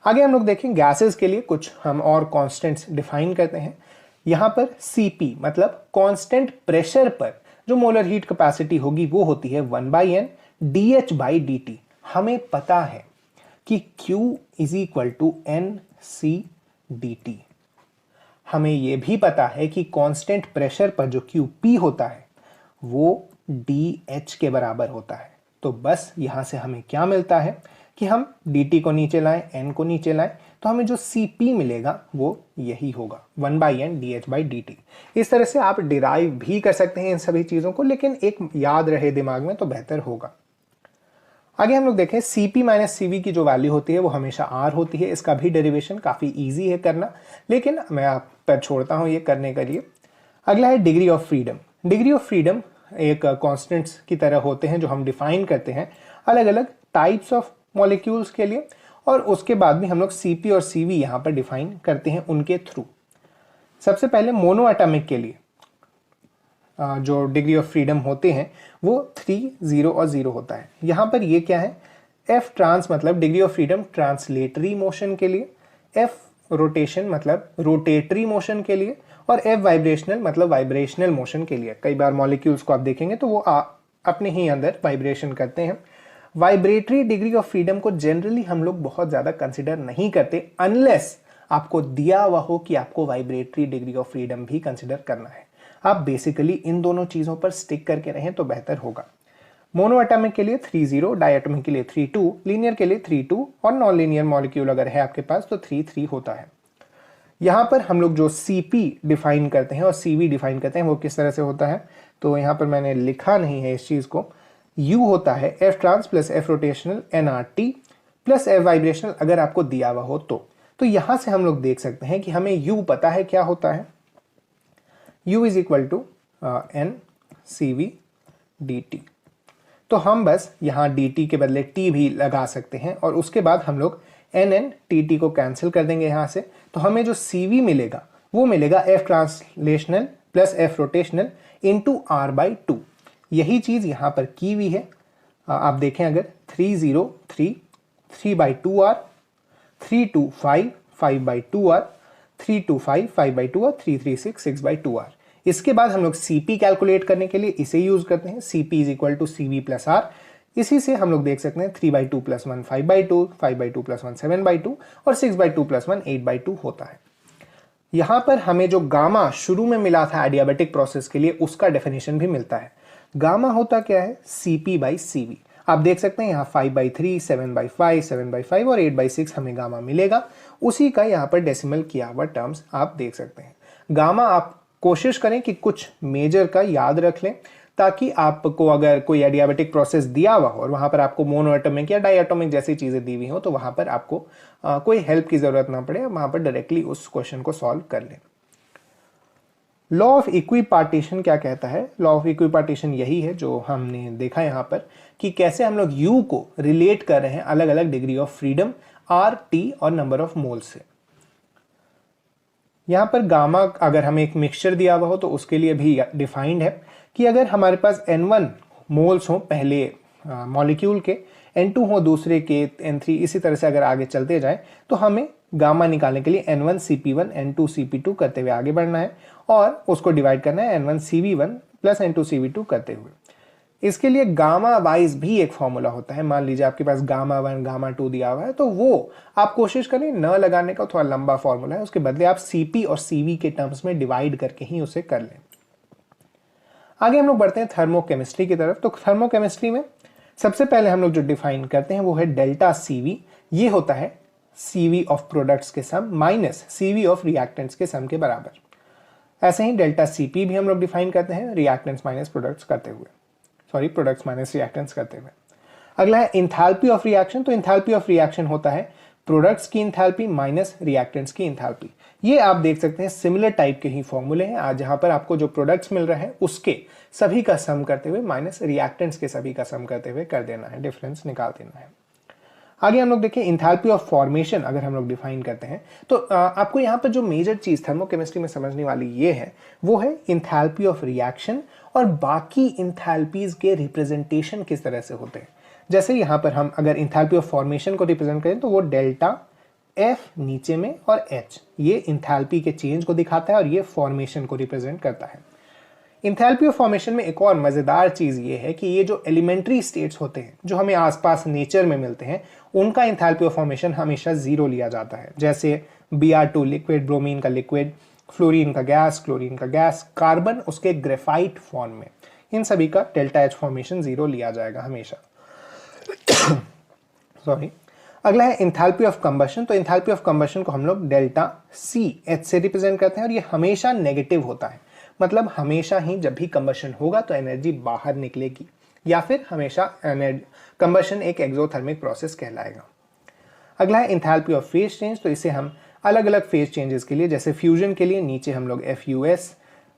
आगे हम लोग देखें गैसेस के लिए कुछ हम और कॉन्स्टेंट्स डिफाइन करते हैं। यहां पर Cp मतलब कांस्टेंट प्रेशर पर जो मोलर हीट कैपेसिटी होगी वो होती है 1/n dH/dt। हमें पता है कि Q is equal to NC/dt। हमें यह भी पता है कि कांस्टेंट प्रेशर पर जो Qp होता है वो dH के बराबर होता है। तो बस यहां से हमें क्या मिलता है कि हम dt को नीचे लाएं, n को नीचे लाएं, तो हमें जो Cp मिलेगा वो यही होगा 1/n dH/dt। इस तरह से आप डिराइव भी कर सकते हैं इन सभी चीजों को, लेकिन एक याद रहे दिमाग में तो बेहतर होगा। आगे हम लोग देखें Cp माइनस Cv की जो वैल्यू होती है वो हमेशा R होती है। इसका भी डेरिवेशन काफी इजी है करना, लेकिन मैं आप पर छोड़ता हूं ये करने के लिए। अगला है degree of freedom. Degree of freedom एक कॉन्स्टेंट्स की तरह होते हैं जो हम डिफाइन करते हैं अलग अलग टाइप्स ऑफ मॉलिक्यूल्स के लिए, और उसके बाद भी हम लोग Cp और Cv यहां पर डिफाइन करते हैं उनके थ्रू। सबसे पहले मोनो एटॉमिक के लिए जो डिग्री ऑफ फ्रीडम होते हैं वो 3, 0 और 0 होता है। यहां पर ये क्या है? F ट्रांस मतलब degree of freedom translatory motion के लिए, F रोटेशन मतलब रोटेटरी मोशन के लिए, और F वाइब्रेशनल मतलब वाइब्रेशनल मोशन के लिए। कई बार मॉलिक्यूल्स को आप देखेंगे तो वो अपने ही अंदर वाइब्रेशन करते हैं। वाइब्रेटरी डिग्री ऑफ फ्रीडम को जनरली हम लोग बहुत ज्यादा कंसिडर नहीं करते अनलेस आपको दिया हुआ हो कि आपको वाइब्रेटरी डिग्री ऑफ फ्रीडम भी कंसिडर करना है। आप बेसिकली इन दोनों चीजों पर स्टिक करके रहें तो बेहतर होगा। मोनो एटॉमिक के लिए 3, 0, डायटोमिक के लिए 3, 2, लीनियर के लिए 3, 2 और नॉन लीनियर मॉलिक्यूल अगर है आपके पास तो 3, 3 होता है। यहां पर हम लोग जो Cp डिफाइन करते हैं और Cv डिफाइन करते हैं वो किस तरह से होता है? तो यहां पर मैंने लिखा नहीं है इस चीज को। U होता है F trans plus F rotational nRT plus F vibrational अगर आपको दिया हुआ हो तो यहां से हम लोग देख सकते हैं कि हमें U पता है क्या होता है। U is equal to NCV/dt। तो हम बस यहां dt के बदले t भी लगा सकते हैं और उसके बाद हम लोग NNTT को कैंसिल कर देंगे यहां से। तो हमें जो Cv मिलेगा वो मिलेगा F translational plus F rotational into R/2। यही चीज यहां पर की हुई है। आप देखें अगर 3, 0, 3, 3/2R, 3, 2, 5, 5/2R, 3, 2, 5, 5/2 और 3, 3, 6, 6/2R। इसके बाद हम लोग Cp कैलकुलेट करने के लिए इसे यूज करते हैं। Cp is equal to Cv plus R। इसी से हम लोग देख सकते हैं 3/2 प्लस 1 5/2, 5/2 प्लस 1 7/2 और 6/2 प्लस 1 8/2 होता है। यहां पर हमें जो गामा शुरू में मिला था एडियाबेटिक प्रोसेस के लिए उसका डेफिनेशन भी मिलता है। गामा होता क्या है? Cp/Cv। आप देख सकते हैं यहाँ 5/3, 7/5, 7/5 और 8/6 हमें गामा मिलेगा। उसी का यहाँ पर डेसिमल किया हुआ टर्म्स आप देख सकते हैं। गामा आप कोशिश करें कि कुछ मेजर का याद रख लें ताकि आपको अगर कोई एडियाबेटिक प्रोसेस दिया हुआ हो और वहां पर आपको मोनोएटॉमिक या डायएटॉमिक जैसी चीजें दी हुई हो तो वहां पर आपको कोई हेल्प की जरूरत ना पड़े, वहां पर डायरेक्टली उस क्वेश्चन को सॉल्व कर लें। लॉ ऑफ इक्विपार्टीशन क्या कहता है? लॉ ऑफ इक्विपार्टीशन यही है जो हमने देखा यहाँ पर कि कैसे हम लोग U को रिलेट कर रहे हैं अलग अलग degree of freedom R, T और नंबर ऑफ मोल से। यहां पर गामा अगर हमें एक मिक्सचर दिया हुआ हो तो उसके लिए भी डिफाइंड है कि अगर हमारे पास N1 मोल्स हो पहले मॉलिक्यूल के, N2 हो दूसरे के, N3 इसी तरह से अगर आगे चलते जाए तो हमें गामा निकालने के लिए N1 CP1 N2 CP2 करते हुए आगे बढ़ना है और उसको डिवाइड करना है N1 CV1 plus N2 CV2 करते हुए। इसके लिए गामा वाइज भी एक फॉर्मूला होता है। मान लीजिए आपके पास गामा 1 गामा 2 दिया हुआ है तो वो आप कोशिश करें न लगाने का, थोड़ा लंबा फॉर्मूला है, उसके बदले आप Cp और Cv के टर्म्स में डिवाइड करके ही उसे कर लें। आगे हम लोग बढ़ते हैं थर्मोकेमिस्ट्री की तरफ। तो थर्मोकेमिस्ट्री में सबसे पहले हम लोग जो डिफाइन करते हैं वो है डेल्टा Cv। ये होता है Cv ऑफ प्रोडक्ट्स के सम माइनस Cv ऑफ रिएक्टेंट्स के सम के बराबर। ऐसे ही डेल्टा सीपी भी हम लोग डिफाइन करते हैं रिएक्टेंट्स माइनस प्रोडक्ट्स करते हुए, सॉरी प्रोडक्ट्स माइनस रिएक्टेंट्स करते हुए। अगला है इंथैल्पी ऑफ रिएक्शन। तो इंथैल्पी ऑफ रिएक्शन होता है प्रोडक्ट्स की इंथैल्पी माइनस रिएक्टेंट्स की इंथैल्पी। ये आप देख सकते हैं सिमिलर टाइप के ही फॉर्मूले हैं आज, जहां पर आपको जो प्रोडक्ट्स मिल रहे हैं उसके सभी का सम करते हुए माइनस रिएक्टेंट्स के सभी का सम करते हुए कर देना है, डिफरेंस निकाल देना है। आगे हम लोग देखें इंथैल्पी ऑफ फॉर्मेशन अगर हम लोग डिफाइन करते हैं तो आपको यहाँ पर जो मेजर चीज थर्मोकेमिस्ट्री में समझने वाली ये है वो है इंथैल्पी ऑफ रिएक्शन और बाकी इंथैल्पीज के रिप्रेजेंटेशन किस तरह से होते हैं। जैसे यहाँ पर हम अगर इंथैल्पी ऑफ फॉर्मेशन को रिप्रेजेंट करें तो वो डेल्टा एफ नीचे में और एच ये इंथैल्पी के चेंज को दिखाता है और ये फॉर्मेशन को रिप्रेजेंट करता है। इंथैल्पी ऑफ फॉर्मेशन में एक और मजेदार चीज ये है कि ये जो एलिमेंट्री स्टेट्स होते हैं जो हमें आसपास नेचर में मिलते हैं उनका इंथैल्पी ऑफ फॉर्मेशन हमेशा जीरो लिया जाता है। जैसे Br2 लिक्विड, ब्रोमीन का लिक्विड, फ्लोरीन का गैस, क्लोरीन का गैस, कार्बन उसके ग्रेफाइट फॉर्म में, इन सभी का डेल्टा एच फॉर्मेशन जीरो लिया जाएगा हमेशा। सॉरी। अगला है इंथैल्पी ऑफ कंबशन। तो इंथैल्पी ऑफ कंबशन को हम लोग डेल्टा सी एच से रिप्रेजेंट करते हैं और ये हमेशा नेगेटिव होता है। मतलब हमेशा ही जब भी कंबशन होगा तो एनर्जी बाहर निकलेगी या फिर हमेशा कंबशन एक एक्सोथर्मिक प्रोसेस कहलाएगा। अगला है इंथैल्पी ऑफ फेज चेंज। तो इसे हम अलग अलग फेज चेंजेस के लिए, जैसे फ्यूजन के लिए नीचे हम लोग FUS,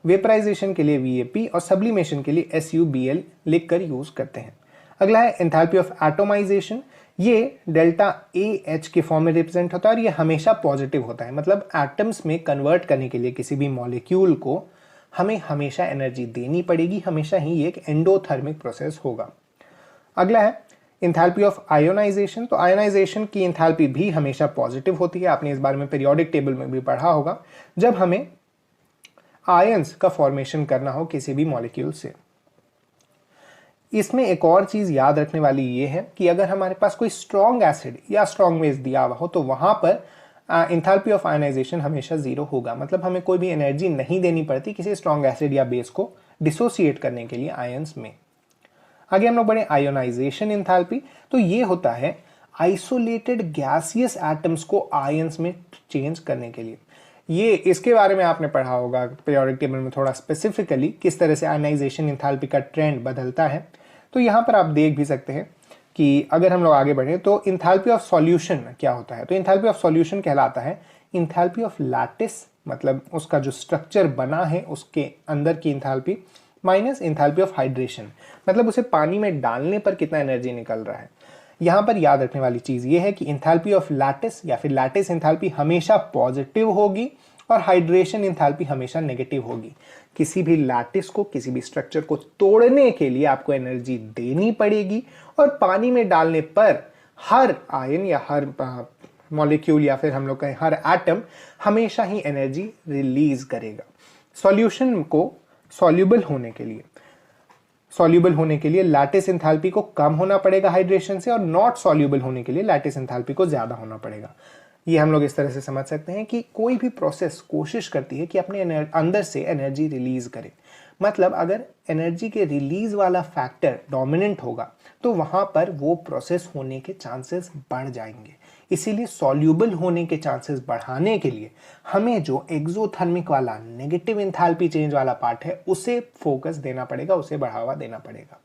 वेपराइजेशन के लिए VAP और सब्लिमेशन के लिए SUBL लिखकर यूज करते हैं। अगला है इंथैल्पी ऑफ एटोमाइजेशन। ये डेल्टा AH के फॉर्म में रिप्रेजेंट होता है और ये हमेशा पॉजिटिव होता है। मतलब एटम्स में कन्वर्ट करने के लिए किसी भी मॉलिक्यूल को हमें हमेशा एनर्जी देनी पड़ेगी, हमेशा ही ये एक एंडोथर्मिक प्रोसेस होगा। अगला है इंथैल्पी ऑफ आयोनाइजेशन। तो आयोनाइजेशन की इंथैल्पी भी हमेशा पॉजिटिव होती है। आपने इस बारे में पीरियोडिक टेबल में भी पढ़ा होगा जब हमें आयंस का फॉर्मेशन करना हो किसी भी मॉलिक्यूल से। इसमें एक और चीज याद रखने वाली ये है कि अगर हमारे पास कोई स्ट्रॉन्ग एसिड या स्ट्रॉन्ग बेस दिया हुआ हो तो वहां पर इंथैल्पी ऑफ आयनाइजेशन हमेशा जीरो होगा। मतलब हमें कोई भी एनर्जी नहीं देनी पड़ती किसी स्ट्रॉन्ग एसिड या बेस को डिसोसिएट करने के लिए आयंस में। आगे हम लोग बढ़े आयोनाइजेशन इंथैल्पी। तो ये होता है आइसोलेटेड गैसियस एटम्स को आयंस में चेंज करने के लिए। ये इसके बारे में आपने पढ़ा होगा पीरियोडिक टेबल में थोड़ा स्पेसिफिकली किस तरह से आयनाइजेशन इंथैल्पी का ट्रेंड बदलता है। तो यहाँ पर आप देख भी सकते हैं कि अगर हम लोग आगे बढ़े तो इंथैल्पी ऑफ सॉल्यूशन क्या होता है। तो इंथैल्पी ऑफ सॉल्यूशन कहलाता है इंथैल्पी ऑफ लैटिस, मतलब उसका जो स्ट्रक्चर बना है उसके अंदर की enthalpy, minus enthalpy of hydration, मतलब उसे पानी में डालने पर कितना एनर्जी निकल रहा है। यहाँ पर याद रखने वाली चीज ये है कि इंथैल्पी ऑफ लैटिस या फिर लैटिस इंथैल्पी हमेशा पॉजिटिव होगी और हाइड्रेशन इंथैल्पी हमेशा नेगेटिव होगी। किसी भी लैटिस को, किसी भी स्ट्रक्चर को तोड़ने के लिए आपको एनर्जी देनी पड़ेगी और पानी में डालने पर हर आयन या हर मॉलिक्यूल या फिर हम लोग कहें हर एटम हमेशा ही एनर्जी रिलीज करेगा। सॉल्यूशन को सॉल्यूबल होने के लिए लैटिस इंथैल्पी को कम होना पड़ेगा हाइड्रेशन से और नॉट सॉल्यूबल होने के लिए लैटिस इंथैल्पी को ज्यादा होना पड़ेगा। ये हम लोग इस तरह से समझ सकते हैं कि कोई भी प्रोसेस कोशिश करती है कि अपने अंदर से एनर्जी रिलीज करे। मतलब अगर एनर्जी के रिलीज वाला फैक्टर डोमिनेंट होगा तो वहां पर वो प्रोसेस होने के चांसेस बढ़ जाएंगे। इसीलिए सॉल्यूबल होने के चांसेस बढ़ाने के लिए हमें जो एक्सोथर्मिक वाला नेगेटिव इंथैल्पी चेंज वाला पार्ट है उसे फोकस देना पड़ेगा, उसे बढ़ावा देना पड़ेगा।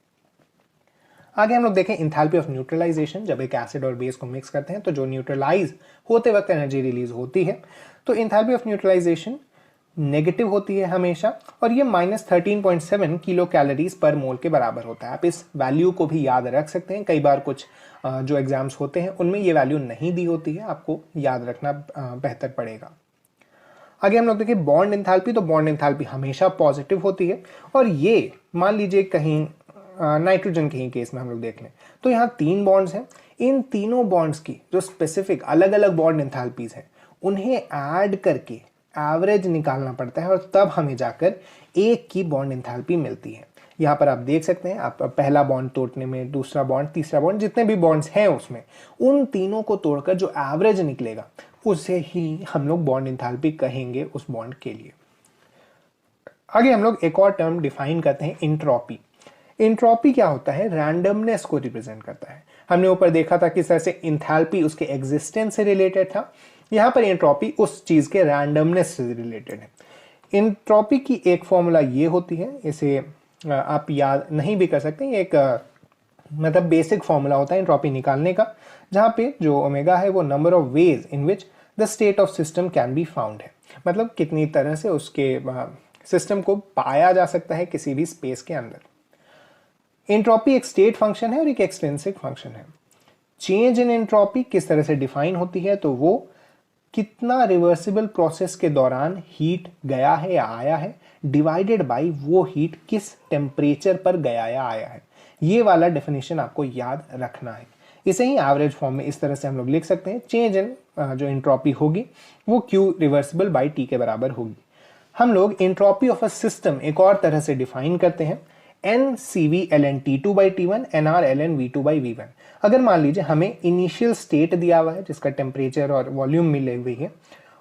आगे हम लोग देखें इंथैल्पी ऑफ न्यूट्रलाइजेशन। जब एक एसिड और बेस को मिक्स करते हैं तो जो न्यूट्रलाइज होते वक्त एनर्जी रिलीज होती है तो इंथैल्पी ऑफ न्यूट्रलाइजेशन नेगेटिव होती है हमेशा और ये -13.7 किलो कैलोरीज पर मोल के बराबर होता है। आप इस वैल्यू को भी याद रख सकते हैं। कई बार कुछ जो एग्जाम्स होते हैं उनमें ये वैल्यू नहीं दी होती है, आपको याद रखना बेहतर पड़ेगा। आगे हम लोग देखें बॉन्ड इंथैल्पी। तो बॉन्ड इंथैल्पी हमेशा पॉजिटिव होती है और ये मान लीजिए कहीं नाइट्रोजन के ही केस में हम लोग देख लें तो यहाँ 3 बॉन्ड्स हैं। इन तीनों बॉन्ड्स की जो स्पेसिफिक अलग अलग बॉन्ड इंथैल्पीज हैं उन्हें ऐड करके एवरेज निकालना पड़ता है और तब हमें जाकर एक की बॉन्ड इंथैल्पी मिलती है। यहाँ पर आप देख सकते हैं, आप पहला बॉन्ड तोड़ने में, दूसरा बॉन्ड, तीसरा बॉन्ड, जितने भी बॉन्ड्स हैं उसमें उन तीनों को तोड़कर जो एवरेज निकलेगा उसे ही हम लोग बॉन्ड इंथैल्पी कहेंगे उस बॉन्ड के लिए। आगे हम लोग एक और टर्म डिफाइन करते हैं इंट्रोपी। इंट्रोपी क्या होता है? रैंडमनेस को रिप्रेजेंट करता है। हमने ऊपर देखा था किस तरह से इंथैल्पी उसके एग्जिस्टेंस से रिलेटेड था, यहाँ पर एंट्रोपी उस चीज के रैंडमनेस से रिलेटेड है। एंट्रोपी की एक फॉर्मूला ये होती है, इसे आप याद नहीं भी कर सकते, ये एक मतलब बेसिक फॉर्मूला होता है एंट्रोपी निकालने का, जहाँ पे जो ओमेगा है वो number of ways in which the state of system can be found है, मतलब कितनी तरह से उसके सिस्टम को पाया जा सकता है किसी भी स्पेस के अंदर। एंट्रोपी एक स्टेट फंक्शन है और एक एक्सट्रिंसिक फंक्शन है। चेंज इन एंट्रोपी किस तरह से डिफाइन होती है, तो वो कितना रिवर्सिबल प्रोसेस के दौरान हीट गया है या आया है, डिवाइडेड बाय वो हीट किस टेम्परेचर पर गया या आया है। ये वाला डेफिनेशन आपको याद रखना है। इसे ही एवरेज फॉर्म में इस तरह से हम लोग लिख सकते हैं, चेंज इन जो एंट्रोपी होगी वो Q रिवर्सिबल बाय T के बराबर होगी। हम लोग एंट्रोपी ऑफ अ सिस्टम एक और तरह से डिफाइन करते हैं, NCV ln T2 by T1 NR ln V2 by V1। अगर मान लीजिए हमें इनिशियल स्टेट दिया हुआ है जिसका टेम्परेचर और वॉल्यूम मिले हुए है,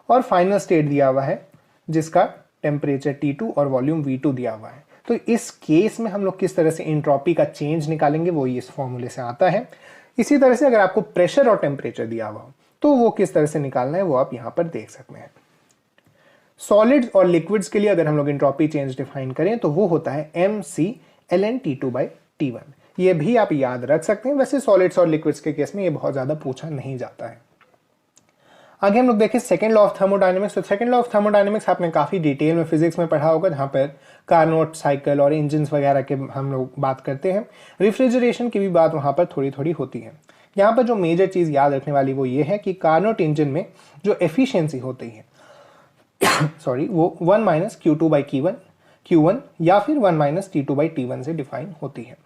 और फाइनल स्टेट दिया हुआ है जिसका टेम्परेचर T2 और वॉल्यूम V2 दिया हुआ है, तो इस केस में हम लोग किस तरह से एंट्रोपी का चेंज निकालेंगे वो इस फॉर्मूले से आता है। इसी तरह से अगर आपको प्रेशर और टेम्परेचर दिया हुआ हो तो वो किस तरह से निकालना है वो आप यहां पर देख सकते हैं। सॉलिड्स और लिक्विड्स के लिए अगर हम लोग एंट्रोपी चेंज डिफाइन करें तो वो होता है MC ln T2 by T1। ये भी आप याद रख सकते हैं, वैसे सॉलिड्स और लिक्विड्स के केस में ये बहुत ज्यादा पूछा नहीं जाता है। आगे हम लोग देखें सेकंड लॉ ऑफ थर्मोडायनेमिक्स। तो सेकंड लॉ ऑफ थर्मोडायनेमिक्स आपने काफी डिटेल में फिजिक्स में पढ़ा होगा, जहां पर कार्नोट साइकिल और इंजन वगैरह के हम लोग बात करते हैं। रेफ्रिजरेशन की भी बात वहां पर थोड़ी थोड़ी होती है। यहाँ पर जो मेजर चीज याद रखने वाली वो ये है कि कार्नोट इंजन में जो एफिशिएंसी होती है सॉरी वो 1 माइनस Q2 by Q1 या फिर 1 माइनस T2 by T1 से डिफाइन होती है।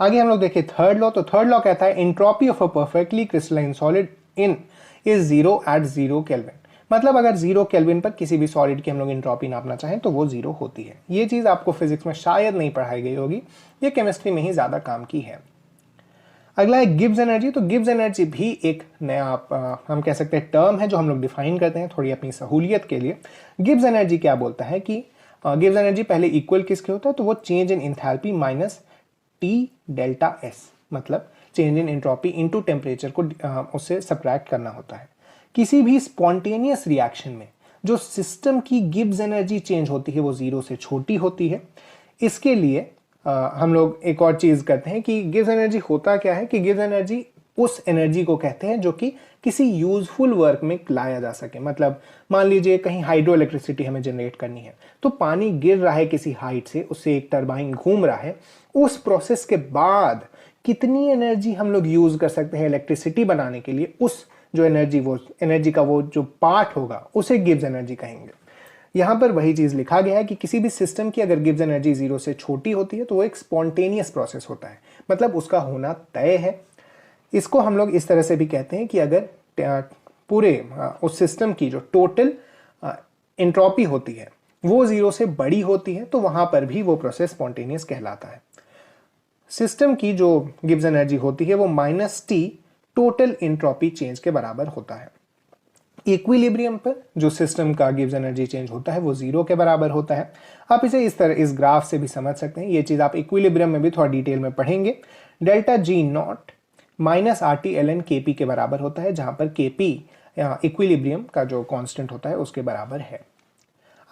आगे हम लोग देखें थर्ड लॉ। तो थर्ड लॉ कहता है entropy of a perfectly crystalline solid in is 0 at 0 kelvin. मतलब अगर 0 केल्विन पर किसी भी सॉलिड की हम लोग एंट्रोपी नापना चाहें तो वो 0 होती है। ये चीज आपको फिजिक्स में शायद नहीं पढ़ाई गई होगी, ये केमिस्ट्री में ही ज्यादा काम की है। अगला है गिब्स एनर्जी। तो गिब्स एनर्जी भी एक नया हम कह सकते हैं टर्म है जो हम लोग डिफाइन करते हैं थोड़ी अपनी सहूलियत के लिए। गिब्स एनर्जी क्या बोलता है कि गिब्स एनर्जी पहले इक्वल किसके होता है, तो वो change in enthalpy minus T delta S, मतलब change in entropy into temperature को उससे सब्ट्रैक्ट करना होता है। किसी भी स्पॉन्टेनियस रिएक्शन में जो सिस्टम की गिब्स एनर्जी चेंज होती है वो 0 से छोटी होती है। इसके लिए हम लोग एक और चीज करते हैं कि गिब्स एनर्जी होता क्या है, कि गिब्स एनर्जी उस एनर्जी को कहते हैं जो कि किसी यूजफुल वर्क में लाया जा सके। मतलब मान लीजिए कहीं हाइड्रो इलेक्ट्रिसिटी हमें जनरेट करनी है, तो पानी गिर रहा है किसी हाइट से, उससे एक टरबाइन घूम रहा है, उस प्रोसेस के बाद कितनी एनर्जी हम लोग यूज कर सकते हैं इलेक्ट्रिसिटी बनाने के लिए, उस जो एनर्जी का वो जो पार्ट होगा उसे गिब्स एनर्जी कहेंगे। यहां पर वही चीज लिखा गया है कि किसी भी सिस्टम की अगर गिब्स एनर्जी 0 से छोटी होती है तो वो एक स्पॉन्टेनियस प्रोसेस होता है, मतलब उसका होना तय है। इसको हम लोग इस तरह से भी कहते हैं कि अगर पूरे उस सिस्टम की जो टोटल एंट्रोपी होती है वो 0 से बड़ी होती है तो वहां पर भी वो प्रोसेस स्पॉन्टेनियस कहलाता है। सिस्टम की जो गिब्स एनर्जी होती है वो -T टोटल एंट्रोपी चेंज के बराबर होता है। इक्विलिब्रियम पर जो सिस्टम का गिब्स एनर्जी चेंज होता है वो 0 के बराबर होता है। आप इसे इस तरह इस ग्राफ से भी समझ सकते हैं, ये चीज आप इक्विलिब्रियम में भी थोड़ा डिटेल में पढ़ेंगे। Delta G not minus RT ln KP के बराबर होता है, जहां पर KP इक्विलिब्रियम का जो कांस्टेंट होता है उसके बराबर है।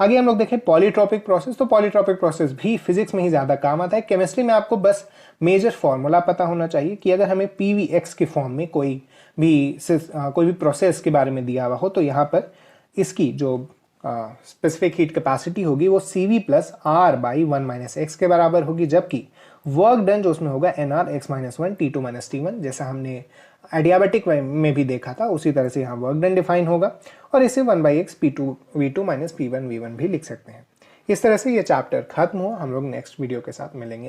आगे हम लोग देखें पॉलीट्रॉपिक प्रोसेस। तो पॉलीट्रॉपिक प्रोसेस भी फिजिक्स में ही ज्यादा काम आता है। केमिस्ट्री में आपको बस मेजर फॉर्मूला पता होना चाहिए कि अगर हमें PVX के फॉर्म में कोई भी प्रोसेस के बारे में दिया हुआ हो तो यहाँ पर इसकी जो स्पेसिफिक हीट कैपेसिटी होगी वो CV plus R by 1 - x के बराबर होगी, जबकि वर्क डन जो उसमें होगा NR x - 1 T2 - T1, जैसा हमने एडियाबेटिक में भी देखा था उसी तरह से यहाँ वर्क डन डिफाइन होगा। और इसे 1/x P2 V2 - P1 V1 भी लिख सकते हैं। इस तरह से ये चैप्टर खत्म हुआ। हम लोग नेक्स्ट वीडियो के साथ मिलेंगे।